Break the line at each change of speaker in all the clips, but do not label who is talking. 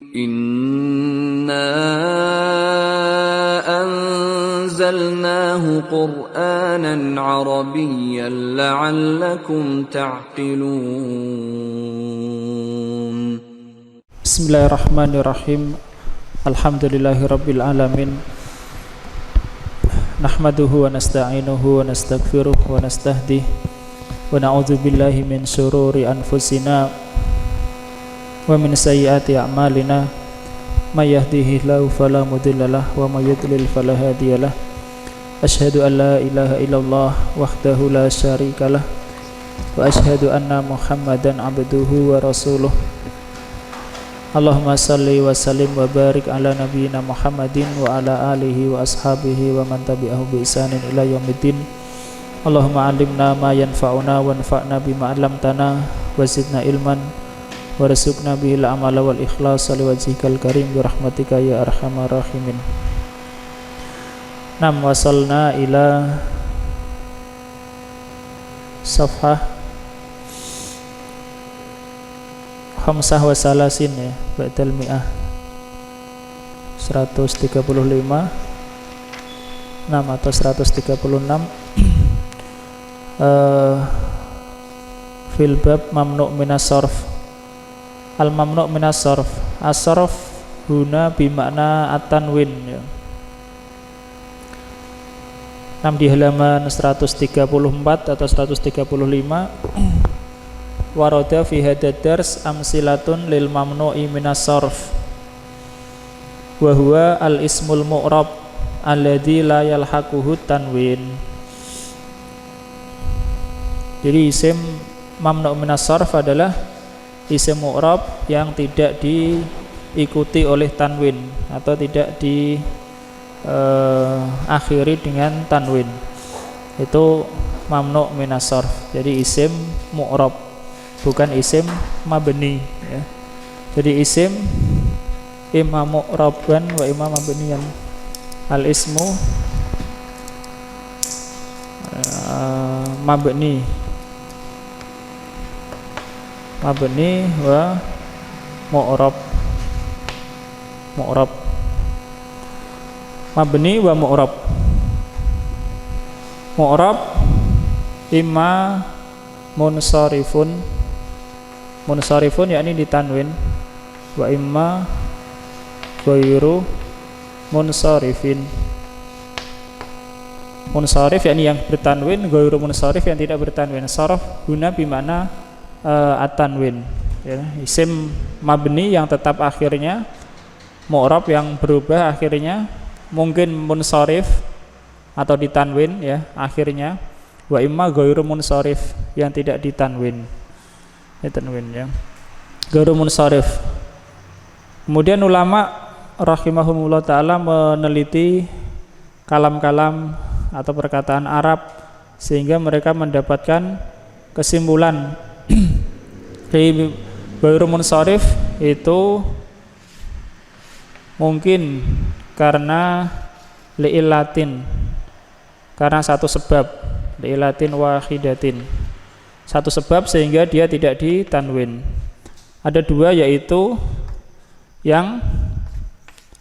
Inna anzalnahu Qur'anan Arabiyyan la'allakum ta'qilun.
Bismillahirrahmanirrahim. Alhamdulillahirabbil alamin. Nahmaduhu wa nasta'inuhu wa nastaghfiruh wa nastahdihi wa na'udzu billahi min syururi anfusina wa min sayyiati a'malina may yahdihillahu fala mudhillalah wa may yudlil fala hadiyalah. Asyhadu an la ilaha illallah wahdahu la syarikalah wa asyhadu anna Muhammadan abduhu wa rasuluh. Allahumma salli wa sallim wa barik ala nabiyyina Muhammadin wa ala alihi wa ashabihi wa man tabi'ahu bi ihsanin ila yaumiddin. Allahumma 'allimna ma yanfa'una wanfa'na bima 'allamtana wa zidna ilman warzuqna bihil amala wal ikhlas liwajhikal karim bi rahmatika ya arhamar rahimin. Nam wasalna ila safhah khamsah wa salasin ya ba'dal mi'ah 135 atau 136 fil bab mamnu' minas sarf. Al mamnu' minas sarf, as-sarf huna bimakna at-tanwin ya. Di halaman 134 atau 135 warada fi hadad dars amsilatun lil mamnu'i minas sarf wa huwa al ismul mu'rab alladzi la yalhaquhu tanwin. Jadi isim mamnu' minas sarf adalah isim mu'rab yang tidak diikuti oleh tanwin atau tidak diakhiri dengan tanwin. Itu mamnu' minas sarf. Jadi isim mu'rab, bukan isim mabni ya. Jadi isim imma mu'raban wa imma mabniyan. Al ismu mabni wa mu'rab. Mabni wa mu'rab. Mu'rab imma munsharifun yakni ditanwin, wa imma ghairu munsharifin. Munsharif yakni yang bertanwin, ghairu munsharif yang tidak bertanwin. Sarf guna bimana at-tanwin ya. Isim mabni yang tetap akhirnya mu'rab yang berubah akhirnya mungkin munsharif atau ditanwin ya akhirnya, wa imma ghairu munsharif yang tidak ditanwin. Tanwin ya. Ghairu munsharif. Kemudian ulama rahimahumullah taala meneliti kalam-kalam atau perkataan Arab sehingga mereka mendapatkan kesimpulan ghairu munsharif itu mungkin karena li'illatin, karena satu sebab, li'illatin wahidatin, satu sebab sehingga dia tidak ditanwin. Ada dua, yaitu yang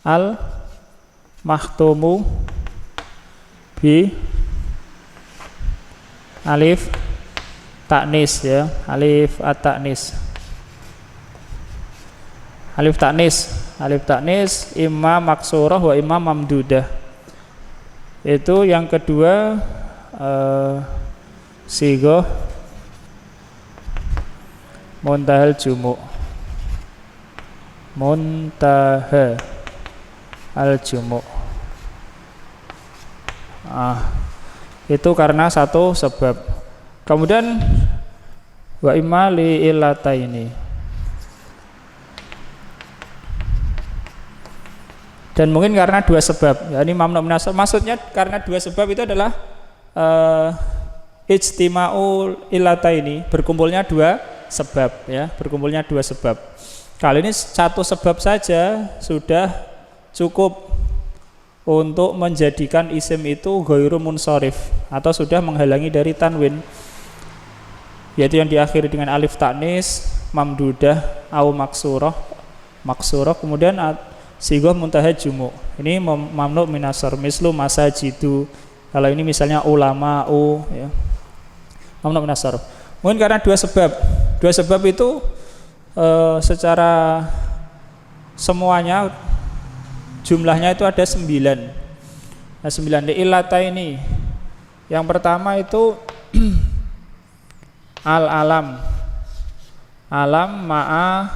al mahtumu bi alif taknis ya, alif at-taknis. Alif taknis imma maksurah wa imma mamdudah. Itu yang kedua sighah muntahal jumu'. Muntaha al-jumu'. Itu karena satu sebab. Kemudian wa imma li illataini. Dan mungkin karena dua sebab. Ya, ini mamnu' minas sarf. Maksudnya karena dua sebab itu adalah ijtima'u illataini, berkumpulnya dua sebab ya, berkumpulnya dua sebab. Kali ini satu sebab saja sudah cukup untuk menjadikan isim itu ghairu munsharif atau sudah menghalangi dari tanwin, yaitu yang diakhiri dengan alif taknis, mamdudah, au maksurah, maksurah, kemudian sighah muntaha jumu. Ini mamnu minas sarf, mislu masajidu. Kalau ini misalnya ulama'u ya. Mamnu minas sarf. Mungkin karena dua sebab itu secara semuanya jumlahnya itu ada 9. Nah, 9 diilata ini. Yang pertama itu alam ma'a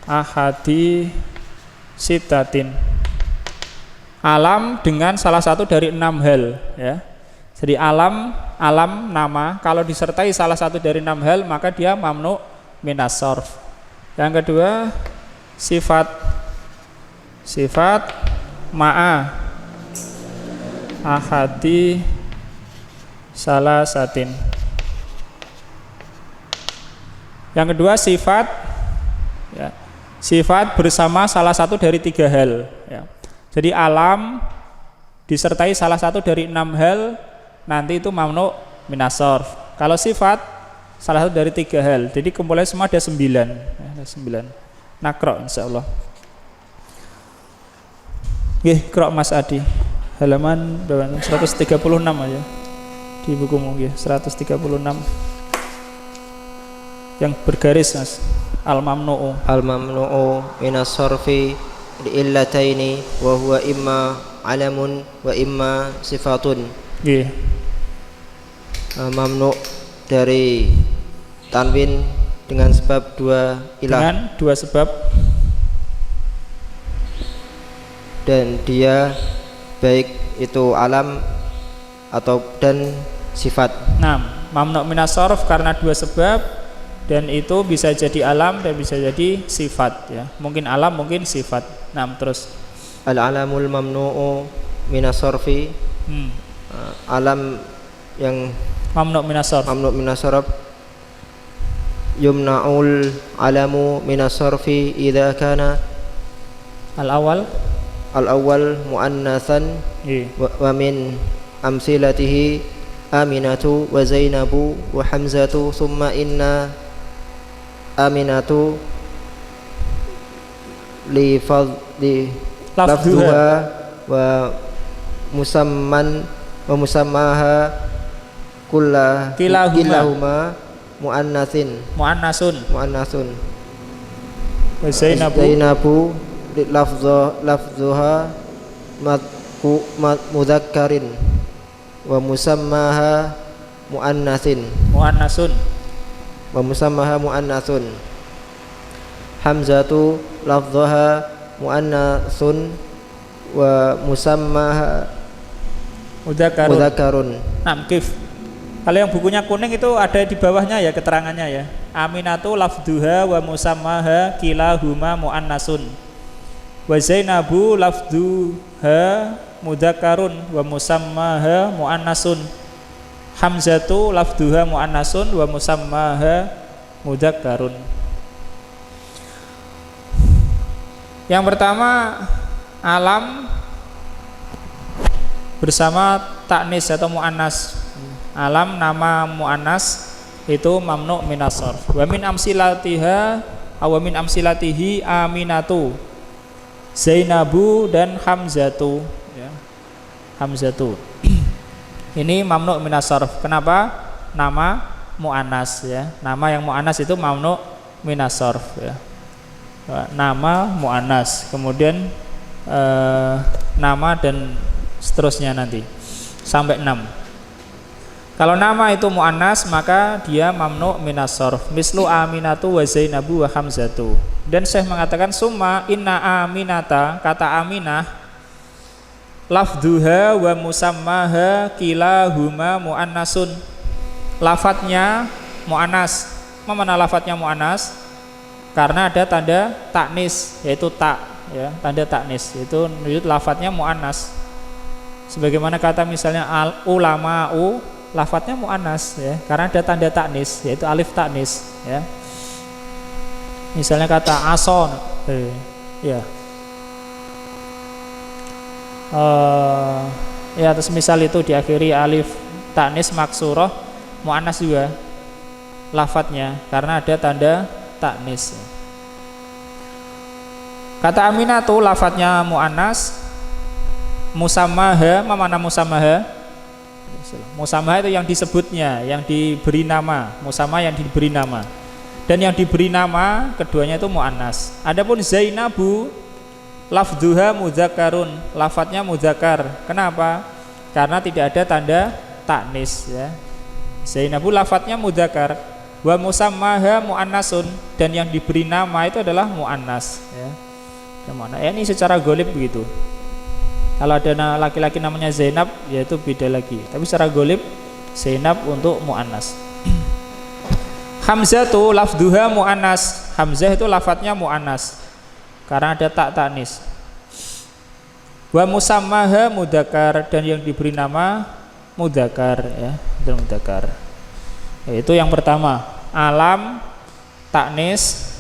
ahadi sitatin. Alam dengan salah satu dari 6 hal ya. Jadi alam nama kalau disertai salah satu dari 6 hal maka dia mamnu minas sarf. Yang kedua sifat ma'a ahadi salasatin. Yang kedua sifat ya, sifat bersama salah satu dari 3 hal ya. Jadi alam disertai salah satu dari 6 hal nanti itu mamnu minas sarf. Kalau sifat salah satu dari 3 hal. Jadi kumpulannya semua ada 9 ya, ada 9. Nakro insyaallah. Nggih, krok Mas Adi. Halaman 136 aja. Di bukumu nggih, 136. Yang bergaris Mas, al-mamnu'u
minas sarfi li'illataini wa huwa imma alamun wa imma sifatun.
Nggih.
Mamnu dari tanwin dengan sebab 2 ilah.
Dengan 2 sebab
dan dia baik itu alam atau dan sifat.
Nah, mamnu minas sarf karena 2 sebab dan itu bisa jadi alam dan bisa jadi sifat ya. Mungkin alam, mungkin sifat. Nah, terus
Al-alamul mamnu'u minas sarfi. Alam yang
mamnu minas
sarf yumna'ul alamu minas sarfi idza kana
al-awwal
muannatsan wa min amsilatihi Aminatu wa Zainabu wa Hamzatu thumma inna Aminatu li lafzuha wa musammaha kilahuma muannasun
wa Zainabu
lafzuha mudzakkarin wa musammaha muannasun Hamzatu lafzuha muannasun wa musammaha mudzakarun.
Nah, kif. Kalau yang bukunya kuning itu ada di bawahnya ya keterangannya ya. Aminatu lafduha wa musammaha kilahuma muannasun. Wa Zainabu lafduha mudzakarun wa musammaha muannasun. Hamzatu lafduha muannasun wa musammaha mudzakarun. Yang pertama alam bersama taknis atau muannas. Alam nama muannas itu mamnu minas sarf. Wa min amsilatiha aw min amsilatihi Aminatu, Zainabu dan Hamzatu ya. Hamzatu. Ini mamnu minas sarf. Kenapa? Nama muannas ya. Nama yang muannas itu mamnu minas sarf ya. Nama muannas, kemudian nama dan seterusnya nanti sampai 6. Kalau nama itu muannas maka dia mamnu minas sarf. Mislu Aminatu wa Zainabu wa Hamzatu. Dan Syekh mengatakan summa inna Aminata, kata Aminah lafduha wa musammaha kilahuma muannasun. Lafadznya muannas. Mana lafadznya muannas? Karena ada tanda taknis yaitu tak ya, tanda taknis itu lafadznya muannas. Sebagaimana kata misalnya al ulama'u, lafadznya muannas ya, karena ada tanda taknis yaitu alif taknis ya. Misalnya kata ason ya. Ya terus misal itu diakhiri alif taknis maksurah muannas juga lafadznya karena ada tanda taknis. Kata Aminatu lafadznya muannas, musammaha, mana musammaha? Musammaha itu yang disebutnya, yang diberi nama, musamma yang diberi nama. Dan yang diberi nama keduanya itu muannas. Adapun Zainabu lafdzuha mudzakarun, lafadznya mudzakar. Kenapa? Karena tidak ada tanda taknis ya. Zainabu lafadznya mudzakar. Wa musammaha muannasun, dan yang diberi nama itu adalah muannas ya. Gimana? Ya, ini secara golib begitu. Kalau ada laki-laki namanya Zainab, yaitu beda lagi. Tapi secara golib Zainab untuk muannas. Hamzah itu lafdzuha muannas. Hamzah itu lafadznya muannas karena ada tak tanis. Wa musammaha mudzakar, dan yang diberi nama mudzakar ya, dan mudzakar. Itu yang pertama. Alam taknis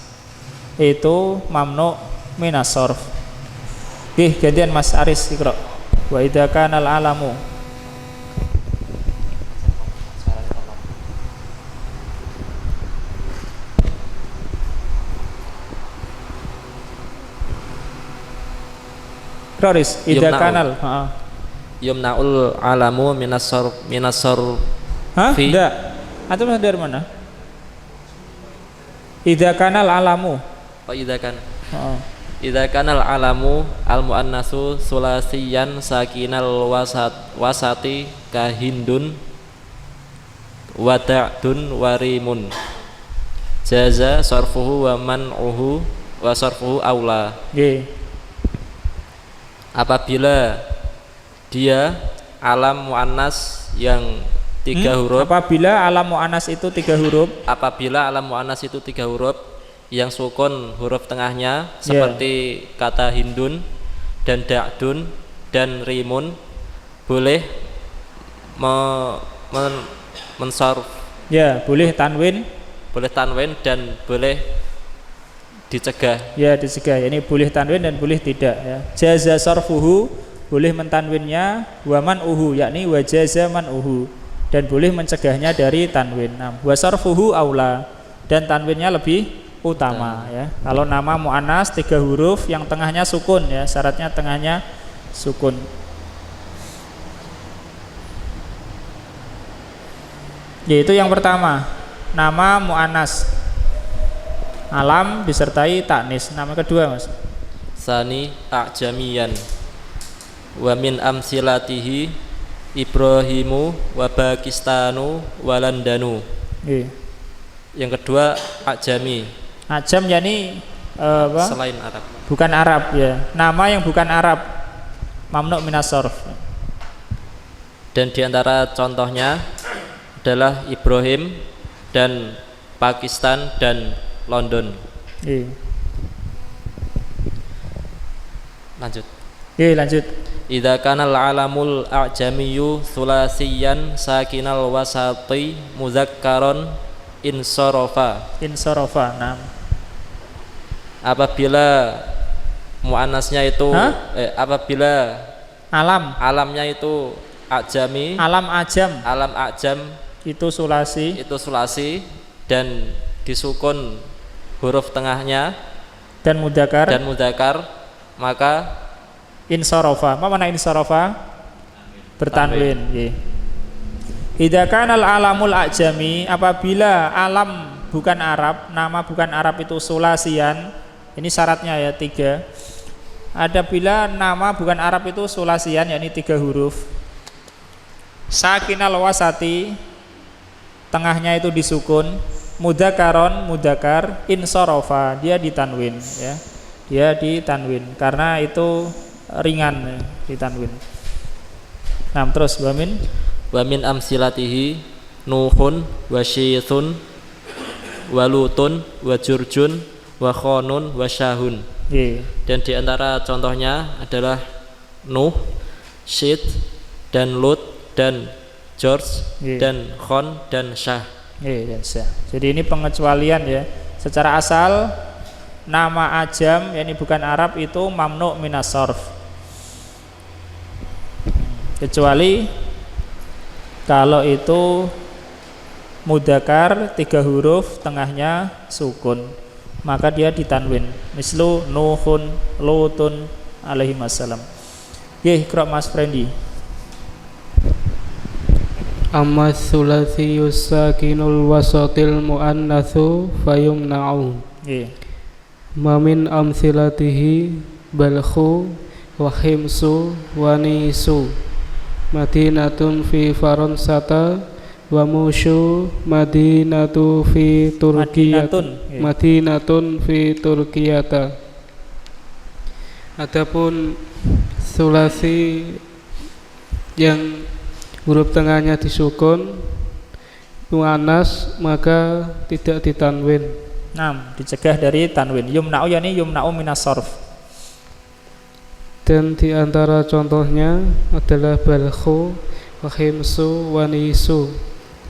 itu mamnu minas sarf. Gantian Mas Aris Iqra. Wa idza kana al-alamu Roris idza kanal
yumnaul alamu minas sarf.
Hah? Enggak. Atau dari mana? Idza kanal alamu.
Oh, idza kan. Idza kanal alamu al muannasu sulasiyan sakinal wasati kahindun wada'dun warimun jaza sarfuhu wa man'uhu wa sarfuhu aula. Apabila dia alam muannas yang 3 huruf.
Apabila alam muannas itu 3 huruf.
Apabila alam muannas itu 3 huruf yang sukun huruf tengahnya seperti kata hindun dan da'dun dan rimun, boleh mensarf
ya, boleh tanwin
dan boleh dicegah.
Ya, dicegah. Ini boleh tanwin dan boleh tidak ya. Jaza sarfuhu, boleh mentanwinnya, wa man'uhu, yakni wa jaza man'uhu, dan boleh mencegahnya dari tanwin. Wa sarfuhu aula, dan tanwinnya lebih utama ya. Kalau nama muannas 3 huruf yang tengahnya sukun ya, syaratnya tengahnya sukun. Yaitu yang pertama, nama muannas alam disertai taknis. Nama kedua Mas.
Sani a'jamiyan wa min amsilatihi Ibrahimu wa Pakistanu wa Landanu. Yang kedua ajami.
Ajam yakni apa?
Selain Arab.
Bukan Arab ya. Nama yang bukan Arab. Mamnu minas sarf.
Dan diantara contohnya adalah Ibrahim dan Pakistan dan London. Lanjut.
Lanjut.
Idza kana al-alamul a'jamiyyu sulasiyan sakinal wasati muzakkaron insarafa.
Nah.
Apabila muannasnya itu apabila alamnya itu ajami,
alam ajam itu sulasi dan disukun huruf tengahnya dan
mudzakkar, maka
insarafa. Apa makna insarafa? Bertanwin. Idza kana al-alamul ajami, apabila alam bukan Arab, nama bukan Arab itu sulasian. Ini syaratnya ya 3. Apabila nama bukan Arab itu sulasian, yakni 3 huruf. Sakinal wasati, tengahnya itu disukun. Mudzakaron, mudzakar, insarafa, dia ditanwin ya. Dia ditanwin karena itu ringan ya, ditanwin. Nah, terus wa min
amsilatihi Nuhun wa Syithun wa Lutun wa Jurjun wa Khonun wa Syahun. Dan diantara contohnya adalah Nuh, Syith dan Lut dan George dan Khon dan Syah.
Dan Syah. Jadi ini pengecualian ya. Secara asal nama ajam yakni bukan Arab itu mamnu minas sarf. Kecuali kalau itu mudzakkar 3 huruf tengahnya sukun. maka dia ditanwin. Mislu Nuhun, Lutun alaihi wassalam. Nggih, Iqra Mas Frendi.
Amma thulathiyus sakinul wasatil muannatsu fayumna'u.
Nggih.
Ma min amthilatihi balkhu wa himsu wa nisu. Madinatun fi Faransata wa musyu madinatu fi Turkiyah. Madinatun fi Turkiyata. Adapun sulasi yang huruf tengahnya disukun muannas maka tidak ditanwin.
Dicegah dari tanwin. Yumna'u yani yumna'u minas sarf.
Dan di antara contohnya adalah Balkhu, Himsu, wa Nisu,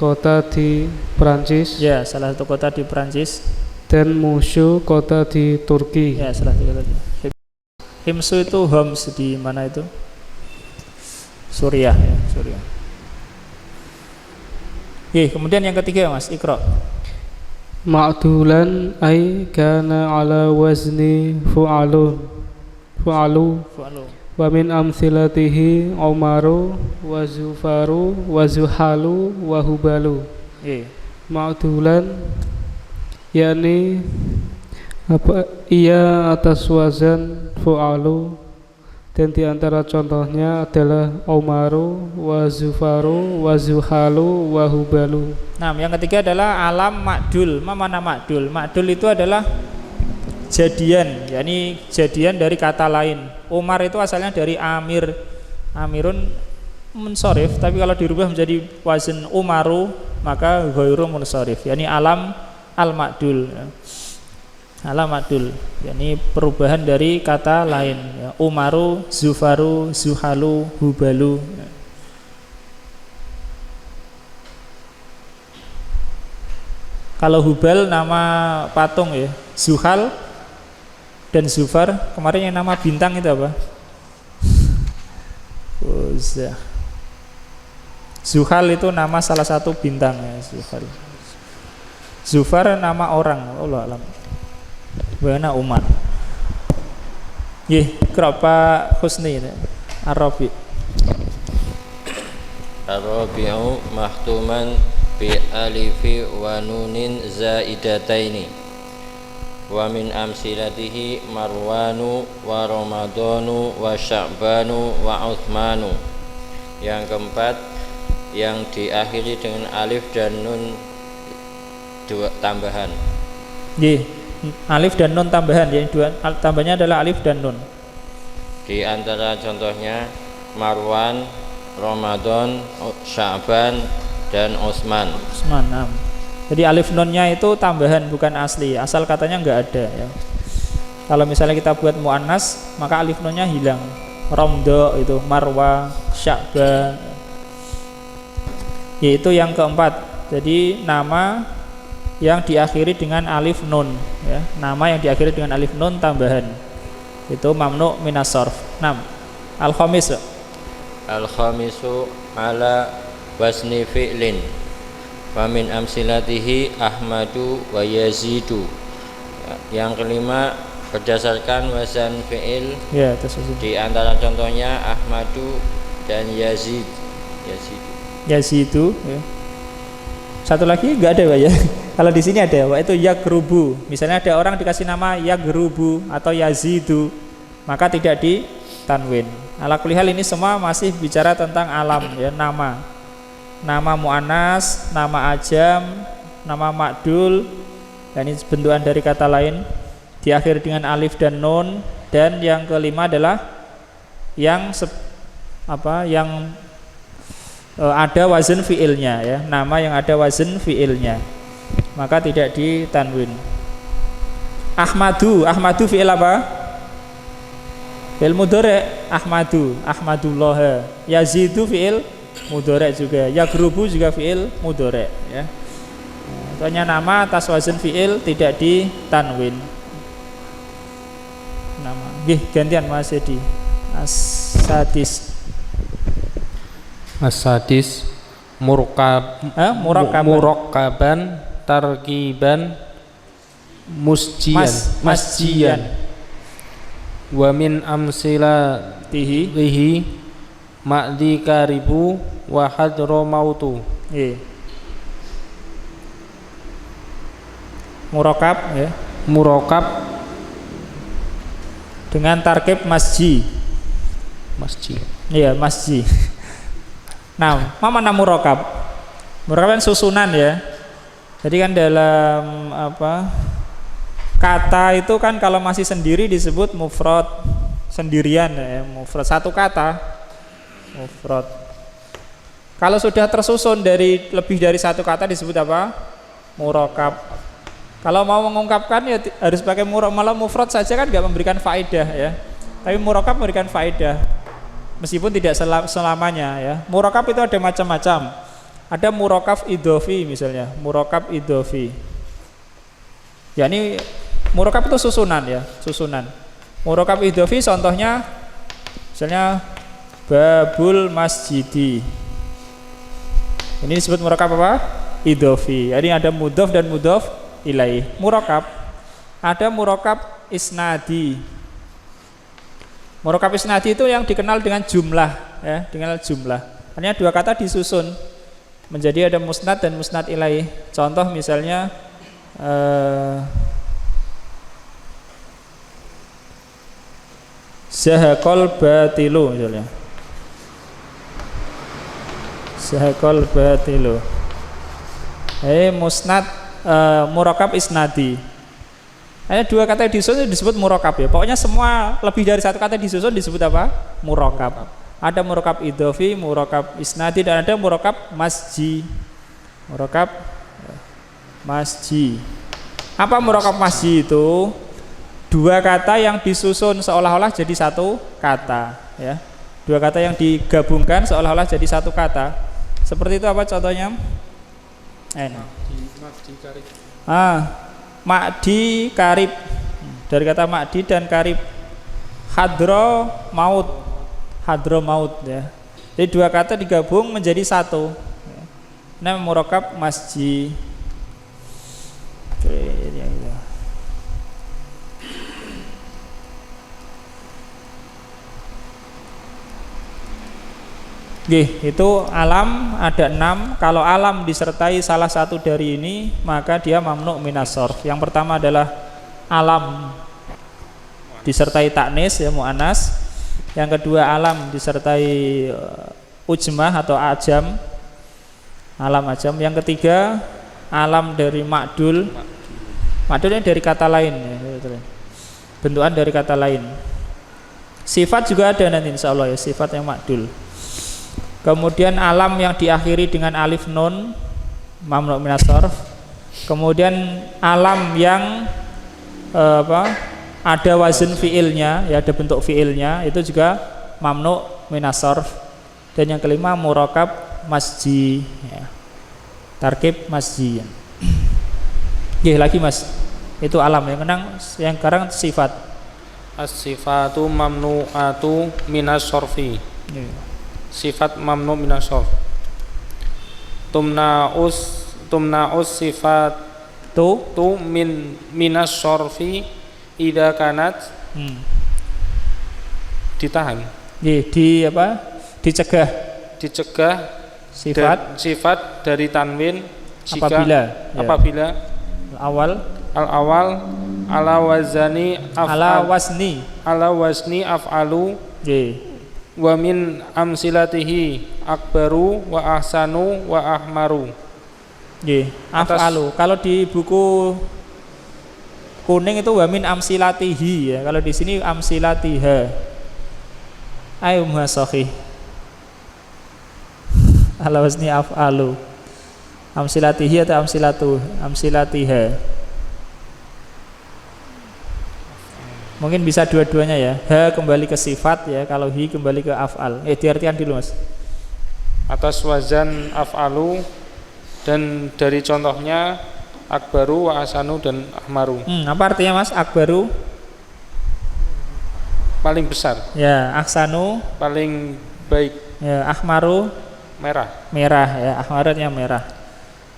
kota di Prancis.
Ya, salah satu kota di Prancis.
Dan Musyu, kota di Turki.
Ya, salah satu kota. Himsu itu Homs di mana itu? Suriah ya, Suriah. Kemudian yang ketiga Mas, Iqra.
Ma'dulan ay kana ala wazni fu'alu wa min amthilatihi Umaru wa Zufaru wa Zuhalu wa Hubalu. Ma'dulan yakni ia atas wazan fu'alu, dan di antara contohnya adalah Umaru wa Zufaru wa Zuhalu wa Hubalu.
Yang ketiga adalah alam ma'dul. Mana ma'dul? Ma'dul itu adalah jadian, yakni jadian dari kata lain. Umar itu asalnya dari amir, amirun munsharif, tapi kalau dirubah menjadi wazn Umaru maka ghairu munsharif, yakni alam al-ma'dul. Alam ma'dul, yakni perubahan dari kata lain, ya. Umaru, Zufaru, Zuhalu, Hubalu. Kalau Hubal nama patung ya, Zuhal dan Zufar. Kemarin yang nama bintang itu apa? Zuhal itu nama salah satu bintang ya, Zuhal. Zufar nama orang, Allah alam. Bagaimana Umar? Kenapa Husni ini? Ar-Rabi.
Ar-Rabi'u mahtuman bi alifi wa nunin zaidataini. Wa min amsilatihi Marwanu wa Ramadhanu wa Sya'banu wa Uthmanu. Yang keempat, yang diakhiri dengan alif dan nun dua tambahan.
Alif dan nun tambahan, yang dua tambahnya adalah alif dan nun.
Di antara contohnya Marwan, Ramadan, Sya'ban dan Utsman.
Jadi alif nunnya itu tambahan, bukan asli. Asal katanya enggak ada ya. Kalau misalnya kita buat muannas, maka alif nunnya hilang. Romdo itu Marwa, Sya'ba. Yaitu yang keempat. Jadi nama yang diakhiri dengan alif nun ya. Nama yang diakhiri dengan alif nun tambahan itu mamnu minas sarf. Al-khamis.
Al-khamisu ala wasni fi'lin wa min amsilatihi Ahmadu wa Yazidu. Yang kelima, berdasarkan wazan fi'il
ya,
di antara contohnya Ahmadu dan
Yazidu ya. Satu lagi enggak ada Pak ya. Kalau di sini ada, itu Yagrubu. Misalnya ada orang dikasih nama Yagrubu atau Yazidu, maka tidak ditanwin. Ala kulli hal ini semua masih bicara tentang alam ya, nama. Nama muannas, nama ajam, nama ma'dul, dan ini bentukan dari kata lain diakhiri dengan alif dan nun. Dan yang kelima adalah yang ada wazn fi'ilnya ya, nama yang ada wazn fi'ilnya, maka tidak ditanwin. Ahmadu fi'il apa? Fi'il mudhari'. Ahmadullah. Yazidu fi'il mudhari' juga. Yagrubu juga fi'il mudhari' ya. Soalnya nama atas wazn fi'il tidak ditanwin. Nama. Gantian Mas Edi.
As-sadis murakkaban tarkiban masjian. Wa min amsilatihi ma'di karibu wa hadramautu.
Murakab ya.
Murakab
dengan tarkib masji. Iya, masji. Nah, mana murakab? Murakab kan susunan ya. Jadi kan dalam kata itu kan kalau masih sendiri disebut mufrad, sendirian ya, mufrad satu kata. Mufrad. Kalau sudah tersusun dari lebih dari satu kata disebut apa? Murakab. Kalau mau mengungkapkan ya harus pakai malah mufrad saja kan nggak memberikan faedah ya. Tapi murakab memberikan faedah. Meskipun tidak selamanya ya. Murakab itu ada macam-macam. Ada murakab idhofi misalnya, murakab idhofi. Ya ini murakab itu susunan ya, susunan. Murakab idhofi contohnya misalnya babul masjidi. Ini disebut murakab apa? Idhofi. Jadi ada mudhof dan mudhof ilaih. Murakab. Ada murakab isnadi. Murakab isnadi itu yang dikenal dengan jumlah ya, dengan jumlah. Artinya dua kata disusun menjadi ada musnad dan musnad ilaih. Contoh misalnya zahaqal batilu misalnya. Zahaqal batilu. Musnad murakab isnadi. Hanya dua kata yang disusun disebut murakab ya. Pokoknya semua lebih dari satu kata disusun disebut apa? Murakab. Ada murakab idhofi, murakab isnadi, dan ada murakab masji. Murakab masji. Apa murakab masji itu? Dua kata yang disusun seolah-olah jadi satu kata ya. Dua kata yang digabungkan seolah-olah jadi satu kata. Seperti itu apa contohnya? Ma'di karib, dari kata ma'di dan karib. Hadro maut ya. Jadi dua kata digabung menjadi satu. Nah, murakab masji. Itu alam ada 6. Kalau alam disertai salah satu dari ini maka dia mamnu minas shorf. Yang pertama adalah alam disertai taknis ya, mu'annas. Yang kedua alam disertai ujmah atau ajam, alam ajam. Yang ketiga alam dari ma'dul. Ma'dulnya dari kata lain ya, bentukan dari kata lain. Sifat juga ada nanti insya Allah ya, sifat yang ma'dul. Kemudian alam yang diakhiri dengan alif nun mamnu minas shorf. Kemudian alam yang ada wazn fiilnya ya, ada bentuk fiilnya, itu juga mamnu minas shorf. Dan yang kelima murakab masji ya. Tarkib masji. Lagi Mas. Itu alam yang sekarang sifat.
As-sifatu mamnu'atu minas shorfi. Sifat mamnu minas shorf. Tumna'us sifat tu minas shorfi idza kanat ditahan. Dicegah sifat dari tanwin apabila al-awal ala wazni af'alu wa min amsilatihi akbaru wa ahsanu wa ahmaru.
Af'alu. Kalau di buku kuning itu wa min amsilatihi ya. Kalau di sini amsilatiha. Ayo muhasahih. Ala wazni af'alu. Amsilatihi atau amsilatiha. Mungkin bisa dua-duanya ya. Ha kembali ke sifat ya, kalau hi kembali ke af'al. Diartikan dulu Mas.
Atas wazan af'alu, dan dari contohnya akbaru wa ahsanu dan ahmaru.
Apa artinya Mas? Akbaru
paling besar.
Ya, ahsanu paling
baik.
Ya, ahmaru
merah.
Merah ya, ahmarunya merah.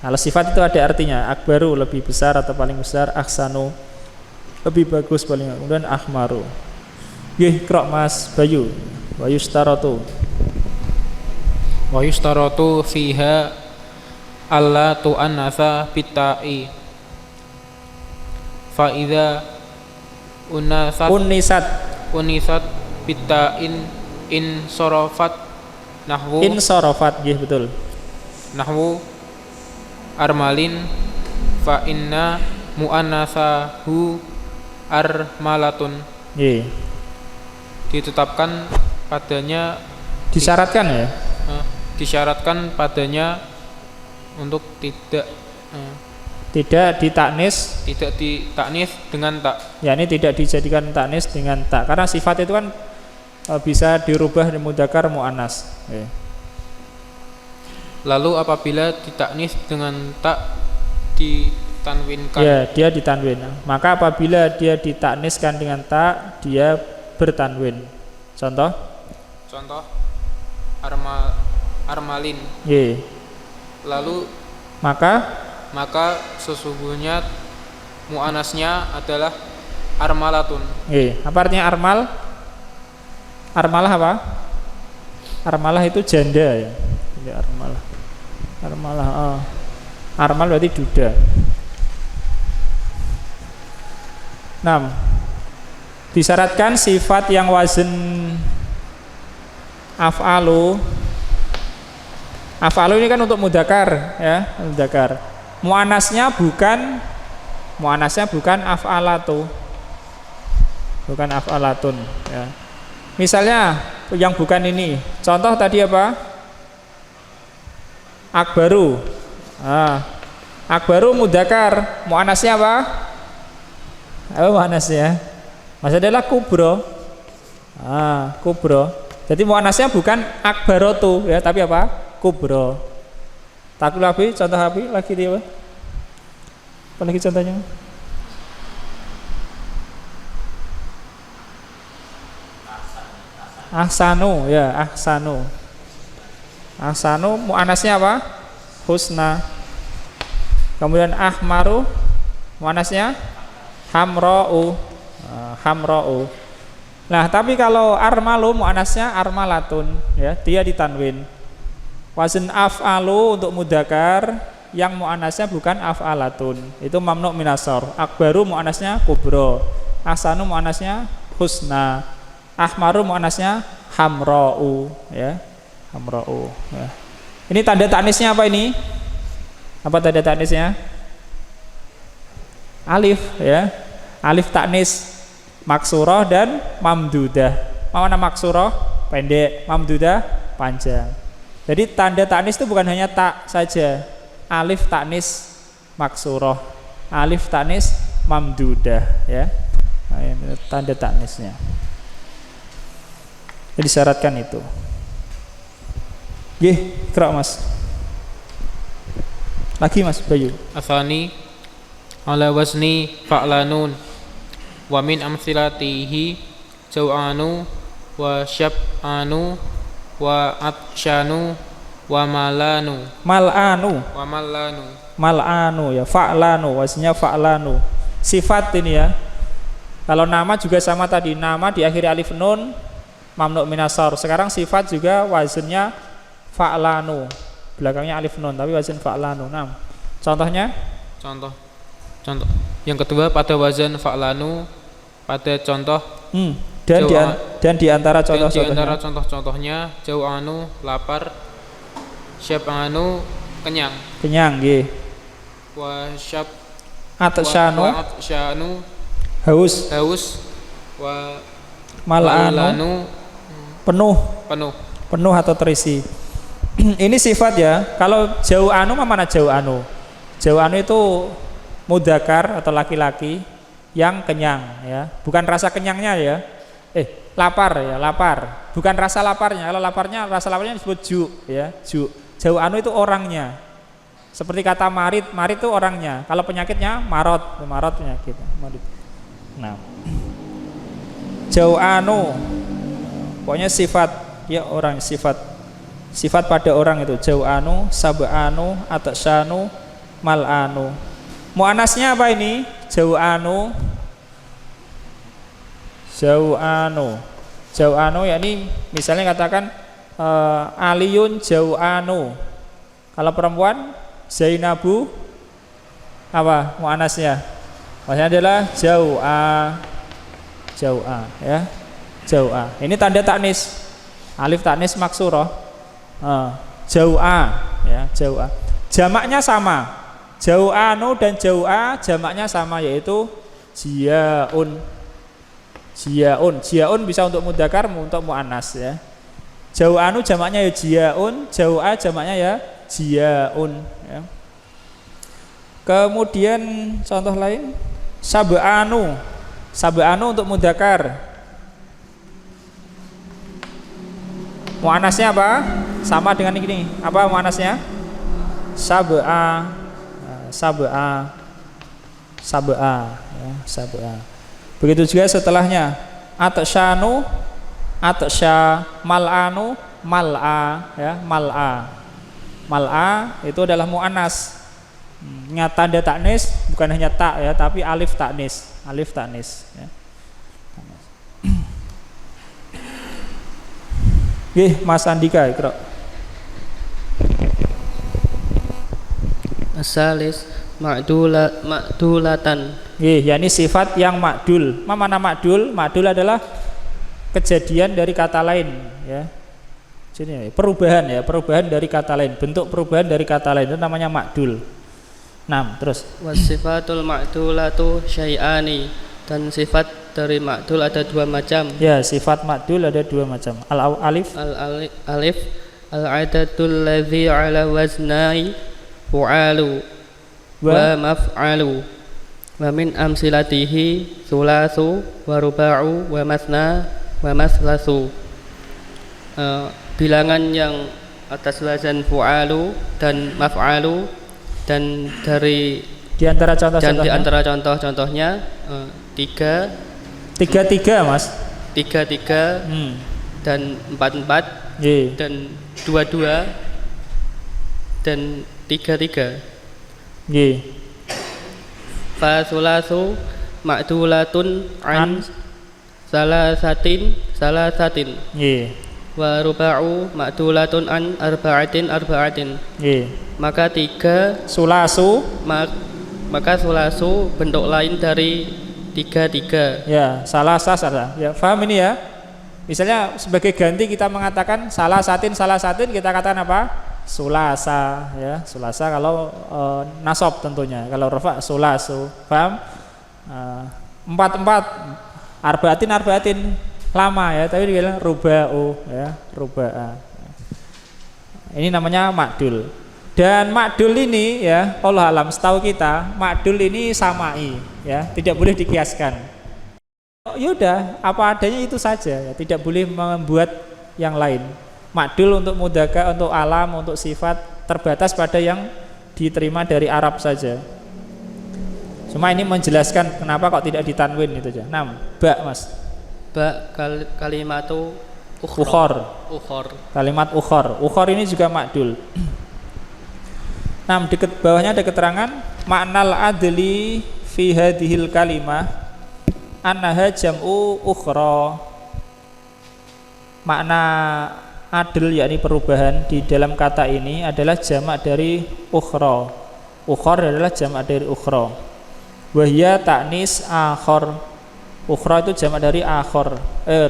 Kalau sifat itu ada artinya, akbaru lebih besar atau paling besar, ahsanu lebih bagus paling, kemudian ahmaru. Nggih, krok Mas Bayu. Wa yustaratu.
Wa yustaratu fiha alla tu'annatsa bitta'i. Fa idza unisat bitta'in in sorofat nahwu
nggih betul.
Nahwu armalin fa inna mu'annatsahu armalatun.
Nggih.
Ditetapkan padanya,
Disyaratkan ya.
Disyaratkan padanya untuk tidak
ditaknis,
tidak ditaknis dengan tak.
Ya, ini tidak dijadikan taknis dengan tak, karena sifat itu kan bisa dirubah dari mudzakkar muannas.
Lalu apabila ditaknis dengan tak ditanwinkan.
Ya, dia ditanwin. Maka apabila dia ditakniskan dengan tak, dia bertanwin. Contoh armalin. Ye.
Lalu maka sesungguhnya muannasnya adalah armalatun.
Apa artinya armal? Armalah apa? Armalah itu janda ya. Ya, armalah. Armal berarti duda. 6. Disyaratkan sifat yang wazn af'alu ini kan untuk mudzakkar ya, mudzakkar. Muannasnya bukan af'alatu. Bukan af'alatun ya. Misalnya yang bukan ini. Contoh tadi apa? Akbaru. Akbaru mudzakkar. Muannasnya apa? Apa muannasnya? Maksudnya adalah kubro. Kubro. Jadi muannasnya bukan akbarotu ya, tapi apa? Kubro. Takul abi, contoh abi lagi dia apa? Apa lagi contohnya? Ahsanu ya, ahsanu. Ahsanu muannasnya apa? Husna. Kemudian ahmaru muannasnya hamra'u. Hamra'u. Nah, tapi kalau armalu muannasnya armalatun ya, dia ditanwin. Wazn af'alu untuk mudzakkar yang muannasnya bukan af'alatun, itu mamnu minas sarf. Akbaru muannasnya kubro. Ahsanu muannasnya husna. Ahmaru muannasnya hamra'u ya. Hamra'u ya. Ini tanda ta'nisnya apa ini? Apa tanda ta'nisnya? Alif ya. Alif ta'nis maksurah dan mamdudah. Mana maksurah? Pendek, mamdudah panjang. Jadi tanda ta'nis itu bukan hanya tak saja. Alif ta'nis maksurah, alif ta'nis mamdudah ya. Nah, ini tanda ta'nisnya. Jadi disyaratkan itu. Nggih, kira Mas. Lagi Mas Bayu.
Asani ala wasni fa'lanun wa min amsilatihi jaw'anu wa syab'anu wa atsyanu wa malanu. Malanu ya, fa'lanu, wasnya fa'lanu. Sifat ini ya. Kalau nama juga sama tadi, nama diakhiri alif nun mamnu minas sarf. Sekarang sifat juga wazennya fa'lanu. Belakangnya alif nun tapi wazan fa'lanu. Nah, contohnya? Contoh. Yang kedua pada wazan fa'lanu pada contoh
dan di antara
contoh-contohnya jau'anu lapar, syab'anu kenyang nggih, wa atsyanu haus, wa mal'anu penuh atau terisi. Ini sifat ya. Kalau jau'anu mana jau'anu? Jau'anu itu mudzakkar atau laki-laki yang kenyang ya, bukan rasa kenyangnya ya. Lapar ya, lapar. Bukan rasa laparnya. Kalau rasa laparnya disebut ju ya, ju. Jau'anu itu orangnya. Seperti kata marid itu orangnya. Kalau penyakitnya marot penyakit. Marid. Nah, jau'anu pokoknya sifat ya, orang sifat pada orang itu. Jau'anu, sab'anu, atsyanu, mal'anu. Muannasnya apa ini? Jau'anu. Jau'anu. Jau'anu yakni misalnya katakan Aliyun Jau'anu. Kalau perempuan Zainabu apa muannasnya? Maksudnya adalah Jau'a. Jau'a ya. Jau'a. Ini tanda taknis. Alif taknis maksurah. Jau'a ya, Jau'a. Jamaknya sama. Jau'anu dan Jau'a jamaknya sama yaitu Jia'un. Jia'un. Jia'un bisa untuk mudzakkar, untuk muannas ya. Jau'anu jamaknya ya Jia'un, Jau'a jamaknya ya Jia'un ya. Kemudian contoh lain Sab'anu. Sab'anu untuk mudzakkar. Muannasnya apa? Sama dengan ini. Apa muannasnya? Sab'a. Sab'a. Sab'a ya, sab'a. Begitu juga setelahnya Atsyanu, Atsya, Mal'anu, Mal'a ya, Mal'a. Mal'a itu adalah muannas. Tanda taknis bukan hanya tak ya, tapi alif taknis. Alif taknis ya. Nggih, Mas Andika ikra.
Asalis ma'dulatan.
Yakni sifat yang ma'dul. Mana ma'dul? Ma'dul adalah kejadian dari kata lain ya. Jadi perubahan ya, perubahan dari kata lain, bentuk perubahan dari kata lain itu namanya ma'dul. Nah, terus
Wasifatul ma'dulatu syai'ani, dan sifat dari ma'dul ada dua macam.
Ya, sifat ma'dul ada dua macam. Al-alif
Al-alif al-adatul ladzi ala waznai fu'alu wa maf'alu. Wa min amsilatihi thulathu wa ruba'u wa masna wa maslasu. Bilangan yang atas wazan fu'alu dan maf'alu, dan dari
di antara
contoh-contohnya tiga, Mas. Tiga dan empat, dan dua, dan tiga. Fa sulasu ma'dulatun an salasatin. Wa ruba'u ma'dulatun an arba'atin. Maka tiga
sulasu,
maka sulasu bentuk lain dari tiga.
Ya, salah sasa. Ya, paham ini ya. Misalnya sebagai ganti kita mengatakan salah satin kita katakan apa? Sulasa ya. Sulasa kalau nasab tentunya. Kalau rafa sulasu. Paham? Empat arbaatin lama ya, tapi dibilang ruba'u ya, ruba'a. Ini namanya ma'dul. Dan ma'dul ini ya, Allah alam setahu kita, ma'dul ini samai ya, tidak boleh dikiaskan. Ya udah, apa adanya itu saja ya, tidak boleh membuat yang lain. Ma'dul untuk mudzakkar, untuk alam, untuk sifat terbatas pada yang diterima dari Arab saja. Cuma ini menjelaskan kenapa kok tidak ditanwin itu aja. Ba, Mas.
Ba kalimatu
ukhor. Kalimat ukhor. Ukhor ini juga ma'dul. Dekat bawahnya ada keterangan maknal adli fi hadhil kalimah annaha jam'u ukhra. Makna adl yakni perubahan di dalam kata ini adalah jamak dari ukhra. Ukhor adalah jamak dari ukhra. Wahya taknis akhor. Ukhra itu jamak dari akhor.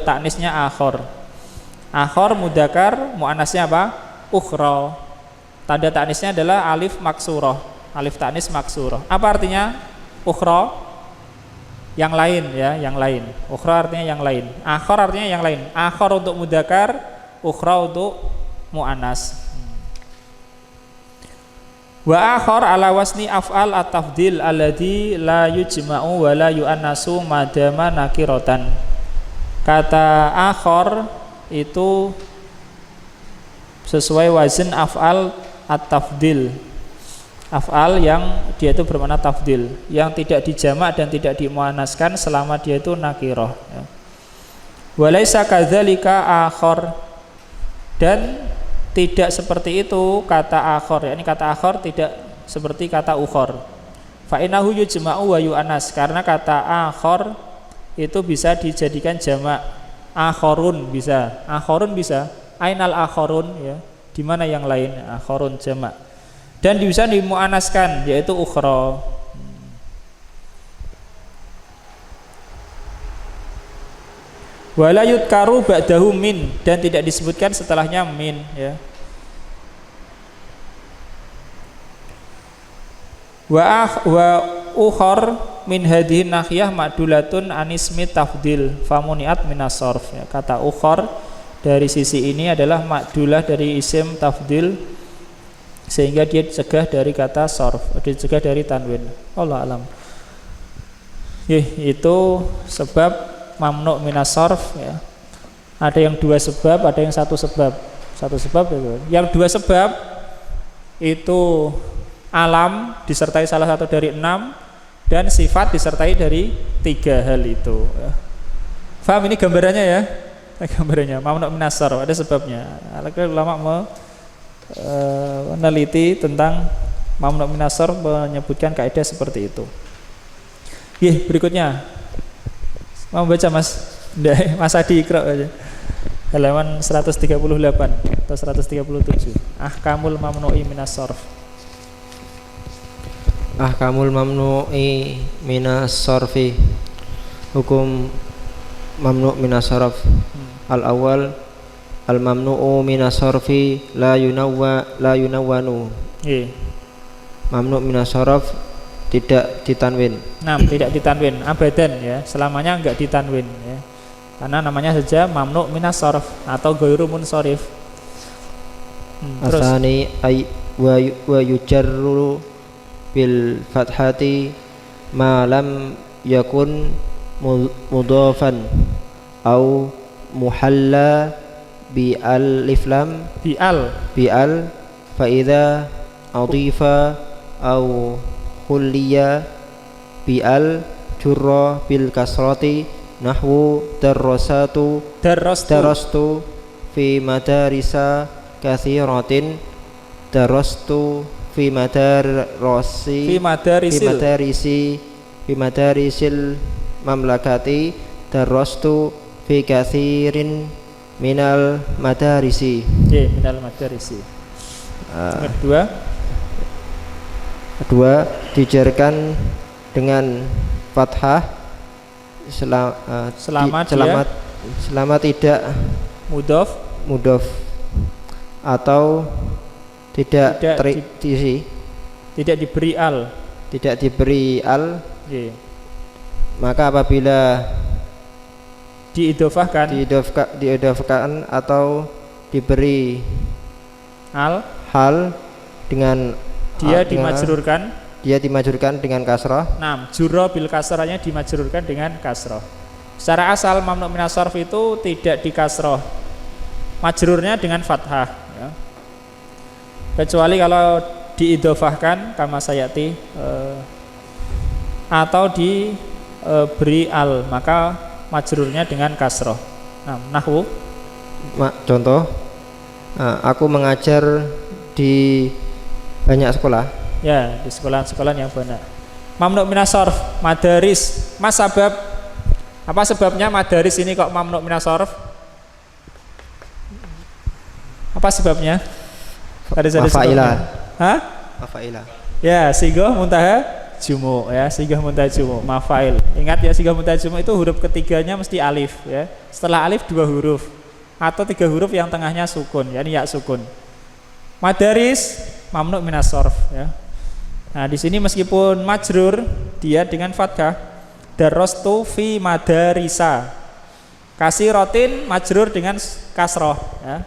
Taknisnya akhor. Akhor mudzakkar, muannasnya apa? Ukhra. Tanda taknisnya adalah alif maksurah. Alif taknis maksurah. Apa artinya? Ukhra yang lain ya, yang lain. Ukhra artinya yang lain. Akhor artinya yang lain. Akhor untuk mudzakkar, ukhra untuk muannas. Wa akhor ala wasni af'al at-tafdil alladhi la yujma'u wa la yu'annasu madama nakiratan. Kata akhor itu sesuai wazn af'al at-tafdil. Af'al yang dia itu bermakna tafdil, yang tidak dijamak dan tidak dimuannaskan selama dia itu nakirah ya. Wa laisa kadzalika akhor, dan tidak seperti itu kata akhor, yakni kata akhor tidak seperti kata ukhor. Fa innahu yujma'u wa yu'anas, karena kata akhor itu bisa dijadikan jamak. Akhorun bisa, ainal akhorun ya, di mana yang lain, akhorun jamak. Dan bisa dimu'anaskan yaitu ukhra. Wala yudkaru ba'dahu min, dan tidak disebutkan setelahnya min ya. Wa ukhor min hadhihi nahiyah ma'dulatun anismi tafdil famuniat minas sarf ya. Kata ukhor dari sisi ini adalah ma'dulah dari isim tafdil, sehingga dia dicegah dari kata sarf, dicegah dari tanwin. Allah alam. Itu sebab mamnu minas sarf ya. Ada yang dua sebab, ada yang satu sebab. Satu sebab itu. Yang dua sebab itu alam disertai salah satu dari 6, dan sifat disertai dari 3 hal itu ya. Faham ini gambarannya ya? Gambarannya mamnu minas sarf ada sebabnya. Ulama meneliti tentang mamnu minas sarf menyebutkan kaidah seperti itu. Berikutnya mau baca Mas? Nggak, Mas Adi ikra aja. Halaman 138 atau 137. Ahkamul mamnu'i minas sarf.
Ahkamul mamnu'i minas sarfi. Hukum mamnu' minas sarf. Al-awwal al-mamnu'u minas sarfi la yunawwanu. Mamnu' minas sarf tidak ditanwin.
Tidak ditanwin abadan ya, selamanya enggak ditanwin ya. Karena namanya saja mamnu' minas sarf atau ghairu munsharif.
Asani ay wa yujarru bil fathati ma lam yakun mudhafan au muhalla bi alif lam bi al fa idza adifa au khulliya bi al jurra bil kasrati nahwu darastu fi madarisa katsiratin darastu fi madarisil mamlakati darastu fi katsirin minal madarisi.
Minal madarisi.
Kedua dijarkan dengan fathah selama tidak mudhaf atau tidak diberi al, maka apabila diidhofahkan atau diberi hal dengan dia dimajrurkan dengan kasrah.
Jurra bil kasrahnya dimajrurkan dengan kasrah. Secara asal mamnu minas sarf itu tidak di kasrah, majrurnya dengan fathah ya. Kecuali kalau diidhofahkan kama sayati atau diberi al, maka majrurnya dengan kasrah. Nahwu
contoh, aku mengajar di banyak sekolah
ya, di sekolah-sekolah yang banyak. Mamnu minas sarf madaris. Mas sebab apa sebabnya madaris ini kok mamnu minas sarf? Apa sebabnya?
Mafailah.
Mafailah. Ya, sighah muntaha jumu ya, sighah muntaha jumu, mafail. Ingat ya, sighah muntaha jumu itu huruf ketiganya mesti alif ya. Setelah alif 2 huruf atau 3 huruf yang tengahnya sukun, yakni ya sukun. Madaris mamnu minas sarf ya. Nah, di sini meskipun majrur dia dengan fathah, darastu fi madarisa. Kasiratin majrur dengan kasrah ya.